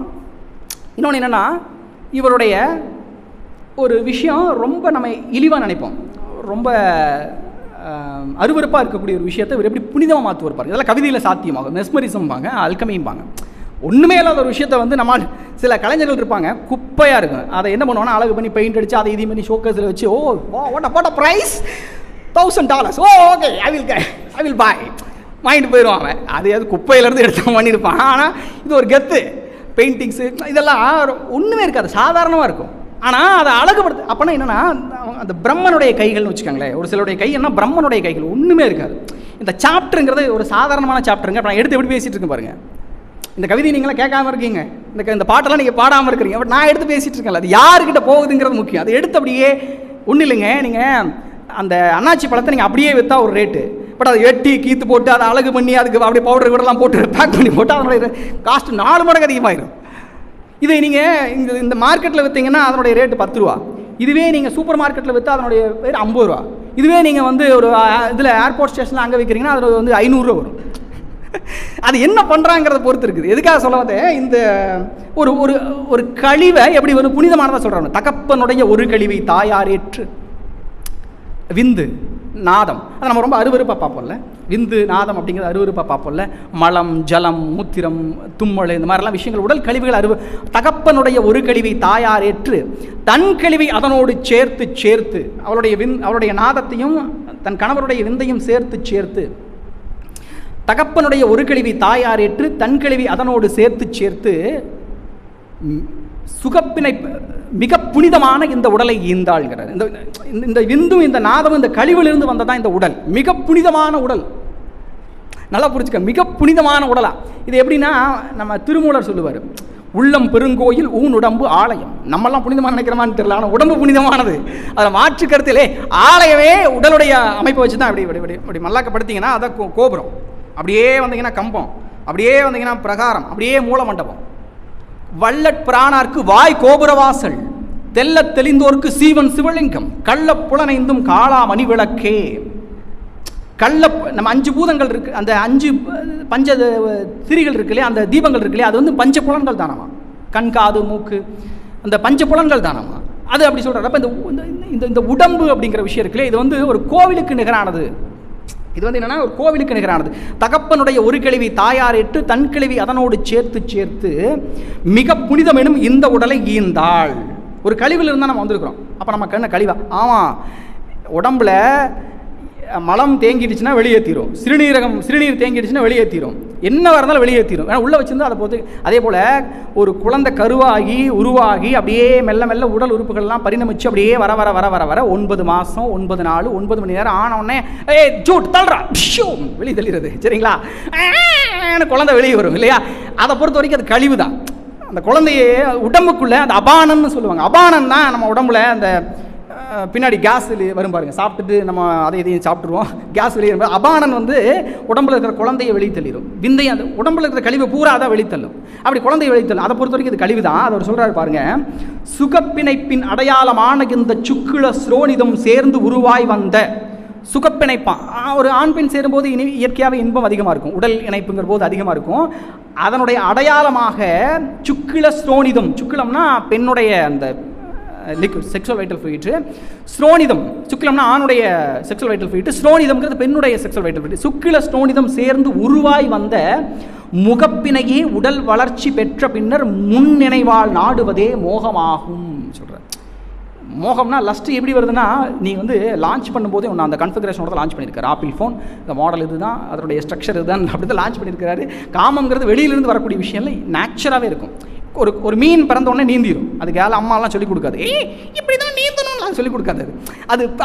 இன்னொன்று என்னென்னா, இவருடைய ஒரு விஷயம் ரொம்ப நம்ம இழிவாக நினைப்போம், ரொம்ப அருவருப்பாக இருக்கக்கூடிய ஒரு விஷயத்தை இவர் எப்படி புனிதமாக மாற்றுவார் பாருங்க. இதெல்லாம் கவிதையில் சாத்தியமாகும். மெஸ்மரிசம்பாங்க, அல்கமிம்பாங்க. ஒன்றுமே இல்லாத ஒரு விஷயத்தை வந்து நம்ம சில கலைஞர்கள் இருப்பாங்க, குப்பையாக இருக்கும். அதை என்ன பண்ணுவோன்னா அழகு பண்ணி பெயிண்ட் அடித்து அதை இதையும் பண்ணி ஷோக்கஸில் வச்சு போட்ட ப்ரைஸ் $1000. ஓகே ஐ வில் பாய் வாங்கிட்டு போயிடுவாங்க. அது குப்பையிலேருந்து எடுத்து பண்ணியிருப்பான். ஆனால் இது ஒரு கெத்து. பெயிண்டிங்ஸு இதெல்லாம் ஒன்றுமே இருக்காது, சாதாரணமாக இருக்கும். ஆனால் அதை அழகுபடுத்து. அப்போனா என்னென்னா, அந்த பிரம்மனுடைய கைகள்னு வச்சுக்கோங்களேன். ஒரு சிலருடைய கை என்ன பிரம்மனுடைய கைகள், ஒன்றுமே இருக்காது. இந்த சாப்டருங்கிறது ஒரு சாதாரணமான சாப்டருங்க. அப்போ நான் எடுத்து எப்படி பேசிகிட்டு இருக்கேன் பாருங்கள். இந்த கவிதை நீங்களாம் கேட்காம இருக்கீங்க, இந்த பாட்டெல்லாம் நீங்கள் பாடாமல் இருக்கிறீங்க. பட் நான் எடுத்து பேசிகிட்டு இருக்கேன்ல, அது யாருக்கிட்ட போகுதுங்கிறது முக்கியம். அதை எடுத்து அப்படியே ஒன்றும் இல்லைங்க. நீங்கள் அந்த அன்னாச்சி பழத்தை நீங்கள் அப்படியே விற்றா ஒரு ரேட்டு, பட் அதை வெட்டி கீத்து போட்டு அதை அழகு பண்ணி அதுக்கு அப்படியே பவுடர் கூடலாம் போட்டு பேக் பண்ணி போட்டு அதனுடைய காஸ்ட் 4 மடங்கு அதிகமாகிடும். இதை நீங்கள் இந்த மார்க்கெட்டில் விற்றீங்கன்னா அதனுடைய ரேட்டு ₹10. இதுவே நீங்கள் சூப்பர் மார்க்கெட்டில் விற்றா அதனுடைய ரேட் ₹50. இதுவே நீங்கள் வந்து ஒரு இதில் ஏர்போர்ட் ஸ்டேஷனில் அங்கே விற்கிறீங்கன்னா அதில் வந்து ₹500 வரும். அது என்ன பண்ணுறாங்கிறத பொறுத்து இருக்குது. எதுக்காக சொல்ல வந்தேன், இந்த ஒரு ஒரு ஒரு கழிவை எப்படி ஒரு புனிதமானதாக சொல்கிறாங்க. தகப்பனுடைய ஒரு கழிவை தாயார் ஏற்று, விந்து நாதம் அதை நம்ம ரொம்ப அருவருப்பாக பார்ப்போம்ல. விந்து நாதம் அப்படிங்கிறது அருவருப்பாக பார்ப்போம்ல. மலம் ஜலம் மூத்திரம் தும்மல் இந்த மாதிரிலாம் விஷயங்கள் உடல் கழிவுகள் தகப்பனுடைய ஒரு கழிவை தாயார் ஏற்று தன் கழிவை அதனோடு சேர்த்து அவளுடைய நாதத்தையும் தன் கணவருடைய விந்தையும் சேர்த்து தகப்பனுடைய ஒரு கழிவை தாயார் ஏற்று தன் கழிவை அதனோடு சேர்த்து சுகப்பினை மிக புனிதமான இந்த உடலை ஈந்தாள்கிறார். இந்த விந்தும் இந்த நாதமும் இந்த கழிவிலிருந்து வந்ததான் இந்த உடல் மிக புனிதமான உடல். நல்லா புரிச்சுக்க, மிக புனிதமான உடலா. இது எப்படின்னா, நம்ம திருமூலர் சொல்லுவார், உள்ளம் பெருங்கோயில் ஊன் உடம்பு ஆலயம். நம்மெல்லாம் புனிதமாக நினைக்கிறோமான்னு தெரியல, ஆனால் உடம்பு புனிதமானது. அதில் மாற்று கருத்திலே ஆலயமே உடலுடைய அமைப்பை வச்சு தான் அப்படி மல்லாக்கப்படுத்திங்கன்னா அதை கோபுரம், அப்படியே வந்தீங்கன்னா கம்பம், அப்படியே வந்தீங்கன்னா பிரகாரம், அப்படியே மூல மண்டபம். வல்லட் பிராணார்க்கு வாய் கோபுரவாசல், தெல்ல தெளிந்தோர்க்கு சீவன் சிவலிங்கம், கள்ள புலனைந்தும் காளா மணி விளக்கே. நம்ம 5 பூதங்கள் இருக்குது, அந்த 5 பஞ்ச திரிகள் இருக்குல்லையே, அந்த தீபங்கள் இருக்குல்லையே, அது வந்து பஞ்ச புலன்கள் தானமா. கண் காது மூக்கு அந்த பஞ்ச புலன்கள் தானமா. அது அப்படி சொல்கிறார். அப்போ இந்த உடம்பு அப்படிங்கிற விஷயம் இருக்குல்லையே, இது வந்து ஒரு கோவிலுக்கு நிகரானது. இது வந்து என்னன்னா, ஒரு கோவிலுக்கு நிகரானது. தகப்பனுடைய ஒரு கழிவை தாயார் ஏற்று தன் கழிவை அதனோடு சேர்த்து மிக புனிதம் எனும் இந்த உடலை ஈந்தாள். ஒரு கழிவில் இருந்தால் நம்ம வந்திருக்கிறோம். அப்போ நம்ம கண்ண கழிவா? ஆமாம், உடம்புல மலம் தேங்கிடுச்சுன்னா வெளியேற்றிடும், சிறுநீர் தேங்கிடுச்சுன்னா வெளியேற்றிடும், என்ன இருந்தாலும் வெளியேற்றிடும். ஏன்னா உள்ளே வச்சிருந்தா அதை பொறுத்து. அதே போல் ஒரு குழந்தை உருவாகி அப்படியே மெல்ல உடல் உறுப்புகள்லாம் பரிணமிச்சு அப்படியே வர 9 மாதம் 9 நாள் 9 மணி நேரம் ஆனவுடனே ஜூட் தள்ளுறா வெளியே தள்ளிடுறது. சரிங்களா? குழந்தை வெளியே வரும் இல்லையா? அதை பொறுத்த வரைக்கும் அது கழிவு தான். அந்த குழந்தைய உடம்புக்குள்ளே அந்த அபானம்னு சொல்லுவாங்க. அபானம் தான் நம்ம உடம்புல அந்த பின்னாடி கேஸ் வரும் பாருங்க, சாப்பிட்டுட்டு நம்ம அதை இதையும் சாப்பிட்டுருவோம், கேஸ் வெளியே வரும்போது அபானன் வந்து உடம்புல இருக்கிற குழந்தையை வெளியே தள்ளிடும். விந்தை அந்த உடம்புல இருக்கிற கழிவு பூரா அதை வெளித்தள்ளும். அப்படி குழந்தையை வெளித்தள்ளும். அதை பொறுத்த வரைக்கும் இது கழிவு தான். அதை அவர் சொல்கிறார் பாருங்க, சுகப்பிணைப்பின் அடையாளமான இந்த சுக்கில ஸ்ரோனிதம் சேர்ந்து உருவாய் வந்த சுகப்பிணைப்பான். ஒரு ஆண் பெண் சேரும்போது இயற்கையாகவே இன்பம் அதிகமாக இருக்கும், உடல் இணைப்புங்கிற போது அதிகமாக இருக்கும். அதனுடைய அடையாளமாக சுக்கில ஸ்ரோனிதம், சுக்கிலம்னா பெண்ணுடைய அந்த லிக்விட் செக்ஷுவல் வைட்டல் ஃப்ளூயிட், ஸ்ரோனிதம் சுக்கிலம்னா ஆணுடைய செக்ஷுவல் வைட்டல் ஃப்ளூயிட், ஸ்ரோனிதம்ங்கிறது பெண்ணுடைய செக்ஷுவல் வைட்டல் ஃப்ளூயிட். சுக்கில ஸ்ரோனிதம் சேர்ந்து உருவாய் வந்த முகப்பினையே உடல் வளர்ச்சி பெற்ற பின்னர் முன்னினைவால் நாடுவதே மோகமாகும் சொல்கிறார். மோகம்னா லஸ்ட்டு எப்படி வருதுன்னா, நீங்கள் வந்து லான்ச் பண்ணும்போதே ஒன்று அந்த கன்ஃபிகரேஷனோட தான் லான்ச் பண்ணியிருக்காரு. ஆப்பிள் ஃபோன் இந்த மாடல் இது தான், அதனுடைய ஸ்ட்ரக்சர் இதுதான், அப்படி தான் லான்ச் பண்ணியிருக்காரு. காமங்கிறது வெளியிலேருந்து வரக்கூடிய விஷயம் இல்லை, நேச்சுராகவே இருக்கும். ஒரு மீன் பிறந்த உடனே நீந்திடும். அதுக்கு யாரும் அம்மாலாம் சொல்லிக் கொடுக்காது, இப்படி தான் நீந்தணும்லாம் சொல்லிக் கொடுக்காது.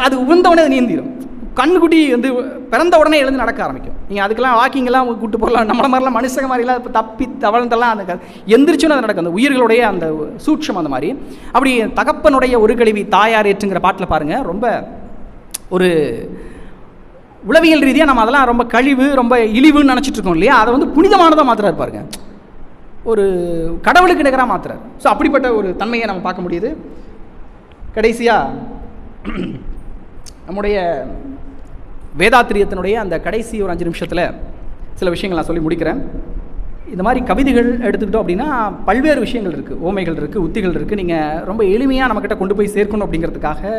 அது உழுந்த உடனே அது நீந்திடும். கண்ணுக்குட்டி வந்து பிறந்த உடனே எழுந்து நடக்க ஆரம்பிக்கும். நீங்கள் அதுக்கெல்லாம் வாக்கிங்கெல்லாம் கூட்டு போகலாம். நம்மள மாதிரிலாம் மனுஷங்க மாதிரிலாம் இப்போ தப்பி தவழ்ந்தெல்லாம் அந்த எந்திரிச்சுன்னு அது நடக்கும். அந்த உயிர்களுடைய அந்த சூட்சம் அந்த மாதிரி. அப்படி தகப்பனுடைய ஒரு கழிவி தாயார் ஏற்றுங்கிற பாட்டில் பாருங்கள், ரொம்ப ஒரு உளவியல் ரீதியாக நம்ம அதெல்லாம் ரொம்ப கழிவு ரொம்ப இழிவுன்னு நினச்சிட்டு இருக்கோம் இல்லையா, அதை வந்து புனிதமானதாக மாற்றுறாரு பாருங்க, ஒரு கடவுளுக்கு நிகராக மாற்றுறாரு. ஸோ அப்படிப்பட்ட ஒரு தன்மையை நம்ம பார்க்க முடியுது. கடைசியாக நம்முடைய வேதாத்திரியத்தினுடைய அந்த கடைசி ஒரு 5 நிமிஷத்தில் சில விஷயங்கள் நான் சொல்லி முடிக்கிறேன். இந்த மாதிரி கவிதைகள் எடுத்துக்கிட்டோம் அப்படின்னா பல்வேறு விஷயங்கள் இருக்குது, ஓமைகள் இருக்குது, உத்திகள் இருக்குது. நீங்கள் ரொம்ப எளிமையாக நம்மக்கிட்ட கொண்டு போய் சேர்க்கணும் அப்படிங்கிறதுக்காக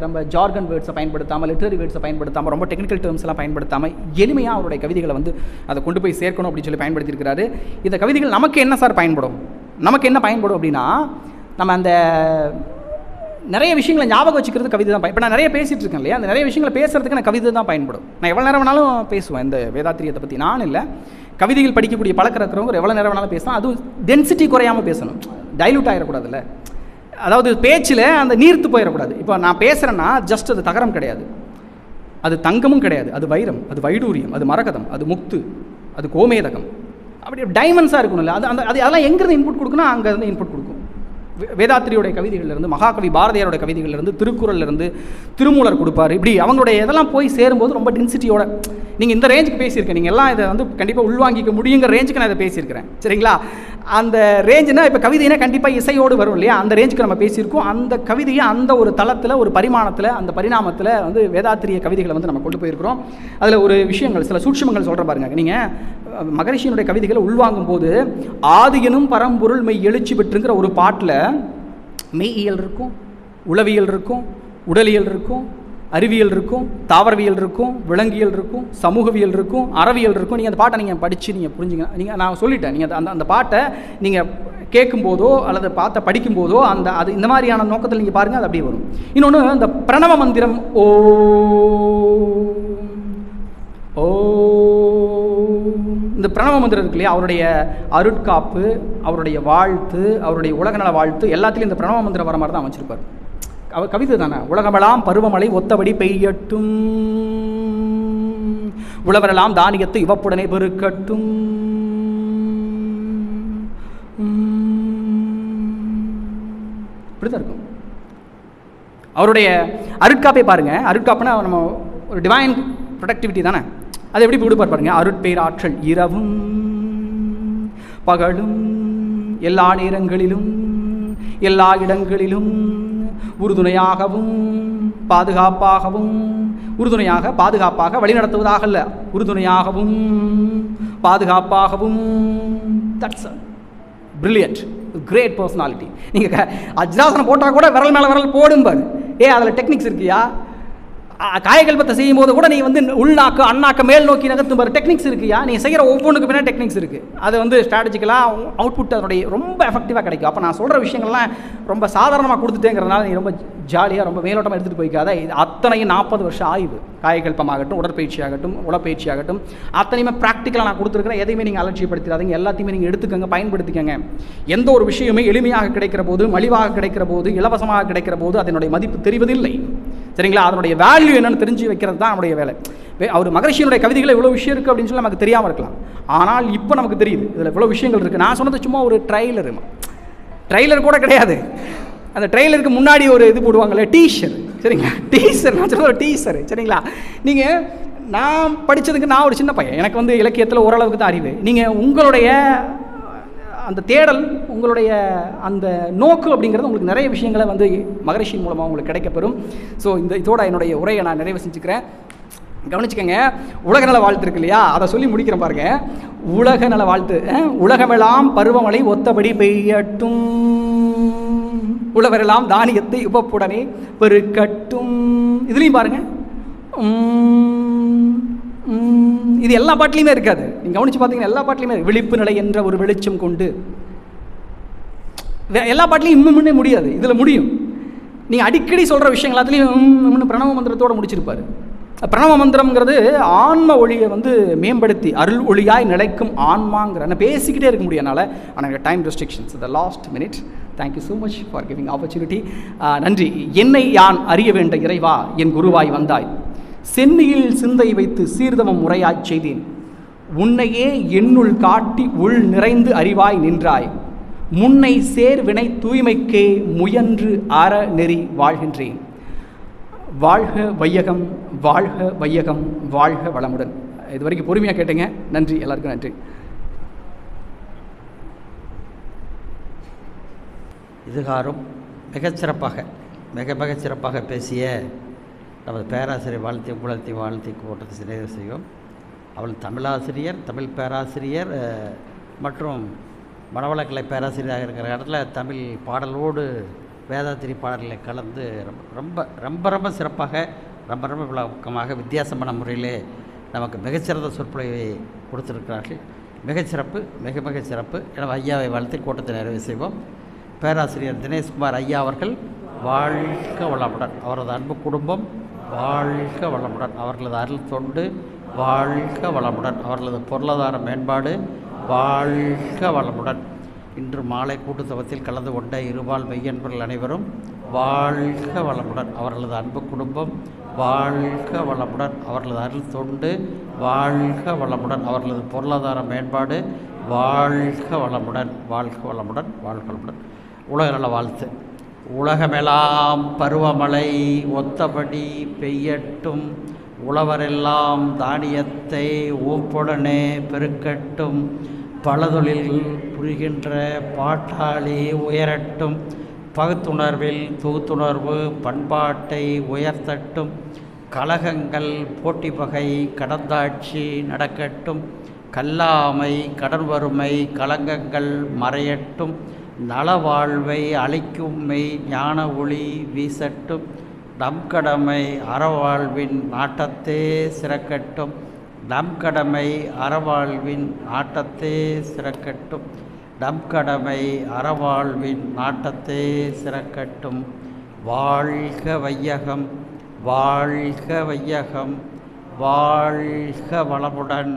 ரொம்ப ஜார்கன் வேர்ட்ஸை பயன்படுத்தாமல், லிட்டரரி வேர்ட்ஸை பயன்படுத்தாமல், ரொம்ப டெக்னிக்கல் டேர்ம்ஸ் எல்லாம் பயன்படுத்தாமல் எளிமையாக அவருடைய கவிதைகளை வந்து அதை கொண்டு போய் சேர்க்கணும் அப்படின்னு சொல்லி பயன்படுத்தியிருக்கிறாரு. இந்த கவிதைகள் நமக்கு என்ன சார் பயன்படும், நமக்கு என்ன பயன்படும் அப்படின்னா, நம்ம அந்த நிறைய விஷயங்களை ஞாபகம் வச்சுக்கிறது கவிதை தான். இப்போ நான் நிறைய பேசிகிட்டு இருக்கேன் இல்லையா, அந்த நிறைய விஷயங்களை பேசுகிறதுக்கு நான் கவிதை தான் பயன்படும். நான் எவ்வளோ நேரம் வேணாலும் பேசுவேன் இந்த வேதாத்திரியத்தை பற்றி. நான் இல்லை, கவிதைகள் படிக்கக்கூடிய பழக்கம் இருக்கிறவங்க எவ்வளோ நேரம் வேணாலும் பேசலாம். அதுவும் டென்சிட்டி குறையாமல் பேசணும், டைலூட் ஆகிடக்கூடாதுல்ல. அதாவது பேச்சில் அந்த நீர்த்து போயிடக்கூடாது. இப்போ நான் பேசுகிறேன்னா ஜஸ்ட் அது தகரம் கிடையாது, அது தங்கமும் கிடையாது, அது வைரம், அது வைடூரியம், அது மரகதம், அது முத்து, அது கோமேதகம், அப்படி டைமண்ட்ஸாக இருக்கணும்ல. அதெல்லாம் எங்கேருந்து இன்புட் கொடுக்கணும், அங்கேருந்து இன்புட் கொடுக்கும். வேதாத்திரியோடைய கவிதைகளிலிருந்து, மகாகவி பாரதியாரோட கவிதைகளிலிருந்து, திருக்குறள்லேருந்து, திருமூலர் கொடுப்பார். இப்படி அவங்களுடைய இதெல்லாம் போய் சேரும்போது ரொம்ப டென்சிட்டியோட நீங்கள் இந்த ரேஞ்சுக்கு பேசியிருக்கேன், நீங்கள் எல்லாம் இதை வந்து கண்டிப்பாக உள்வாங்கிக்க முடியுங்கிற ரேஞ்சுக்கு நான் இதை பேசியிருக்கிறேன் சரிங்களா. அந்த ரேஞ்சுனா இப்போ கவிதைனா கண்டிப்பாக இசையோடு வரும் இல்லையா, அந்த ரேஞ்சுக்கு நம்ம பேசியிருக்கோம். அந்த கவிதையை அந்த ஒரு தளத்தில், ஒரு பரிமாணத்தில், அந்த பரிணாமத்தில் வந்து வேதாத்திரிய கவிதைகளை வந்து நம்ம கொண்டு போயிருக்கிறோம். அதில் ஒரு விஷயங்கள், சில சூட்சுமங்கள் சொல்கிற பாருங்க. நீங்கள் மகரிஷியினுடைய கவிதைகளை உள்வாங்கும் போது ஆதியனும் பரம்பொருள் மெய் எழுச்சி பெற்றுங்கிற ஒரு பாட்டில் மெய்யியல் இருக்கும், உளவியல் இருக்கும், உடலியல் இருக்கும், அறிவியல் இருக்கும், தாவரவியல் இருக்கும், விலங்கியல் இருக்கும், சமூகவியல் இருக்கும், அறவியல் இருக்கும். நீங்கள் அந்த பாட்டை நீங்கள் படித்து நீங்கள் புரிஞ்சுங்க. நீங்கள் நான் சொல்லிட்டேன், நீங்கள் அந்த பாட்டை நீங்கள் கேட்கும்போதோ அல்லது பாட்டை படிக்கும்போதோ அது இந்த மாதிரியான நோக்கத்தில் நீங்கள் பாருங்கள், அது அப்படியே வரும். இன்னொன்று, இந்த பிரணவ மந்திரம் ஓ ஓ இந்த பிரணவ மந்திரம் இருக்கு இல்லையா, அவருடைய அருட்காப்பு, அவருடைய வாழ்த்து, அவருடைய உலகநல வாழ்த்து எல்லாத்துலேயும் இந்த பிரணவ மந்திரம் வர மாதிரி தான் அமைச்சிருப்பார். அவர் கவிதை தானே, உலகமெல்லாம் பருவமழை ஒத்தபடி பெய்யட்டும், உழவரெல்லாம் தானியத்தை இவப்புடனே பெருக்கட்டும், இப்படிதான் இருக்கும். அவருடைய அருட்காப்பை பாருங்க. அருட்காப்புனா நம்ம ஒரு டிவைன் ப்ரொடக்டிவிட்டி தானே, அது எப்படி கொடுப்பார் பாருங்க. அருட்பேர் ஆற்றல் இரவும் பகலும் எல்லா நேரங்களிலும் எல்லா இடங்களிலும் உறுதுணையாகவும் பாதுகாப்பாகவும், உறுதுணையாக பாதுகாப்பாக வழிநடத்துவதாக இல்லை, உறுதுணையாகவும் பாதுகாப்பாகவும். That's brilliant, great personality. நீங்கள் அஜ்ராசனம் போட்டால் கூட விரல் மேலே விரல் போடும்பாரு. அதில் டெக்னிக்ஸ் இருக்குயா. காயகல்பத்தை செய்யும் போது கூட நீ வந்து உள்நாக்கு அண்ணாக்க மேல் நோக்கி நகர்த்தும் பாரு, டெக்னிக்ஸ் இருக்குயா. நீங்கள் செய்கிற ஒவ்வொன்றுக்கு பின்னாடி டெக்னிக்ஸ் இருக்குது. அது வந்து ஸ்ட்ராட்டஜிக்கலாக அவுட்புட் அதனுடைய ரொம்ப எஃபெக்டிவாக கிடைக்கும். அப்போ நான் சொல்கிற விஷயங்கள்லாம் ரொம்ப சாதாரணமாக கொடுத்துட்டேங்கிறதுனால நீ ரொம்ப ஜாலியாக ரொம்ப மேலோட்டமாக எடுத்துகிட்டு போய்க்காத. இது அத்தனையும் 40 வருஷம் ஆய்வு, காயகல்பமாகட்டும், உடற்பயிற்சி ஆகட்டும், உடற்பயிற்சி ஆகட்டும், அத்தனையுமே ப்ராக்டிக்கலாக நான் கொடுத்துருக்கிறேன். எதையுமே நீங்கள் அலட்சியப்படுத்தாதீங்க, எல்லாத்தையுமே நீங்கள் எடுத்துக்கோங்க, பயன்படுத்திக்கோங்க. எந்த ஒரு விஷயமே எளிமையாக கிடைக்கிற போது, மலிவாக கிடைக்கிற போது, இலவசமாக கிடைக்கிற போது அதனுடைய மதிப்பு தெரிவதில்லை சரிங்களா. அதனுடைய வேல்யூ என்னென்னு தெரிஞ்சு வைக்கிறது தான் நம்முடைய வேலை. அவர் மகரிஷியினுடைய கவிதைகள் இவ்வளோ விஷயம் இருக்குது அப்படின்னு சொல்லி நமக்கு தெரியாமல் இருக்கலாம். ஆனால் இப்போ நமக்கு தெரியுது இதில் இவ்வளோ விஷயங்கள் இருக்குது. நான் சொன்னது சும்மா ஒரு ட்ரைலர் கூட கிடையாது. அந்த ட்ரெய்லருக்கு முன்னாடி ஒரு இது போடுவாங்கள்ல, டீஷர், சரிங்களா? டீசர், நான் சொல்ல ஒரு டீசர், சரிங்களா? நீங்கள் நான் படித்ததுக்கு நான் ஒரு சின்ன பையன், எனக்கு வந்து இலக்கியத்தில் ஓரளவுக்கு தான் அறிவு. நீங்கள் உங்களுடைய அந்த தேடல், உங்களுடைய அந்த நோக்கு அப்படிங்கிறது உங்களுக்கு நிறைய விஷயங்களை வந்து மகரிஷியின் மூலமாக உங்களுக்கு கிடைக்கப்பெறும். ஸோ இதோட என்னுடைய உரையை நான் நிறைவு செஞ்சுக்கிறேன். கவனிச்சுக்கங்க, உலக நல வாழ்த்து இருக்கு இல்லையா, அதை சொல்லி முடிக்கிறேன் பாருங்க. உலக நல வாழ்த்து. உலகமெல்லாம் பருவமழை ஒத்தபடி பெய்யட்டும், உழவரெல்லாம் தானியத்தை உபப்புடனே பெருக்கட்டும். இதுலேயும் பாருங்க, இது எல்லா பாட்டிலையுமே இருக்காது. நீங்கள் கவனிச்சு பார்த்தீங்கன்னா எல்லா பாட்டிலையுமே விழிப்பு நிலை என்ற ஒரு வெளிச்சம் கொண்டு, எல்லா பாட்டிலையும் இன்னும் முடியாது, இதில் முடியும். நீங்கள் அடிக்கடி சொல்கிற விஷயங்கள் எல்லாத்துலேயும் பிரணவ மந்திரத்தோடு முடிச்சிருப்பார். பிரணவ மந்திரம்ங்கிறது ஆன்ம ஒளியை வந்து மேம்படுத்தி அருள் ஒளியாய் நிலைக்கும் ஆன்மாங்கிற, நான் பேசிக்கிட்டே இருக்க முடியும் என்னால், ஆனால் time restrictions. The last minute. Thank you so much for giving opportunity. நன்றி. என்னை யான் அறிய வேண்ட இறைவா என் குருவாய் வந்தாய், சென்னியில் சிந்தை வைத்து சீர்தமம் முறையாய் செய்தேன், உன்னையே என்னுள் காட்டி உள் நிறைந்து அறிவாய் நின்றாய், முன்னை சேர் வினை தூய்மைக்கே முயன்று அற நெறி வாழ்கின்றேன். வாழ்க வையகம், வாழ்க வையகம், வாழ்க வளமுடன். இது வரைக்கும் பொறுமையாக கேட்டீங்க. நன்றி, எல்லாருக்கும் நன்றி. இதுகாரும் மிகச்சிறப்பாக மிகச்சிறப்பாக பேசிய நமது பேராசிரியர் வாழ்த்தி கூட்டத்தை நிறைவு செய்யும். அவள் தமிழாசிரியர், தமிழ் பேராசிரியர் மற்றும் மனவளக்கலை பேராசிரியராக இருக்கிற இடத்துல தமிழ் பாடலோடு வேதாத்திரி பாடல்களை கலந்து ரொம்ப ரொம்ப ரொம்ப சிறப்பாக, ரொம்ப ரொம்ப விளக்கமாக, வித்தியாசமான முறையிலே நமக்கு மிகச்சிறந்த சொற்பொழிவை கொடுத்திருக்கிறார்கள். மிகச்சிறப்பு, மிக சிறப்பு. எனவே ஐயாவை வாழ்த்தி கூட்டத்தை நிறைவு செய்வோம். பேராசிரியர் தினேஷ்குமார் ஐயா அவர்கள் வாழ்க வளமுடன், அவரது அன்பு குடும்பம் வாழ்க வளமுடன், அவர்களது அருள் தொண்டு வாழ்க வளமுடன், அவர்களது பொருளாதார மேம்பாடு வாழ்க வளமுடன். இன்று மாலை கூட்டுத்தவத்தில் கலந்து கொண்ட இருபால் மெய்யன்பர்கள் அனைவரும் வாழ்க வளமுடன், அவர்களது அன்பு குடும்பம் வாழ்க வளமுடன், அவர்களது அருள் தொண்டு வாழ்க வளமுடன், அவர்களது பொருளாதார மேம்பாடு வாழ்க வளமுடன், வாழ்க வளமுடன், வாழ்க வளமுடன். உலக நல வாழ்த்து. உலகமெல்லாம் பருவமழை ஒத்தபடி பெய்யட்டும், உழவரெல்லாம் தானியத்தை ஊப்புடனே பெருக்கட்டும், பல தொழில்கள் புரிகின்ற பாட்டாளி உயரட்டும், பகுத்துணர்வில் தொகுத்துணர்வு பண்பாட்டை உயர்த்தட்டும், கலகங்கள் போட்டி பகை கடந்தாட்சி நடக்கட்டும், கல்லாமை கடன் வறுமை கலங்கங்கள் மறையட்டும், நலவாழ்வை அளிக்கும் மெய் ஞான ஒளி வீசட்டும், நம் கடமை அறவாழ்வின் நாட்டத்தே சிறக்கட்டும், நம் கடமை அறவாழ்வின் நாட்டத்தே சிறக்கட்டும், நம் கடமை அறவாழ்வின் நாட்டத்தே சிறக்கட்டும். வாழ்க வையகம், வாழ்க வையகம், வாழ்க வளமுடன்.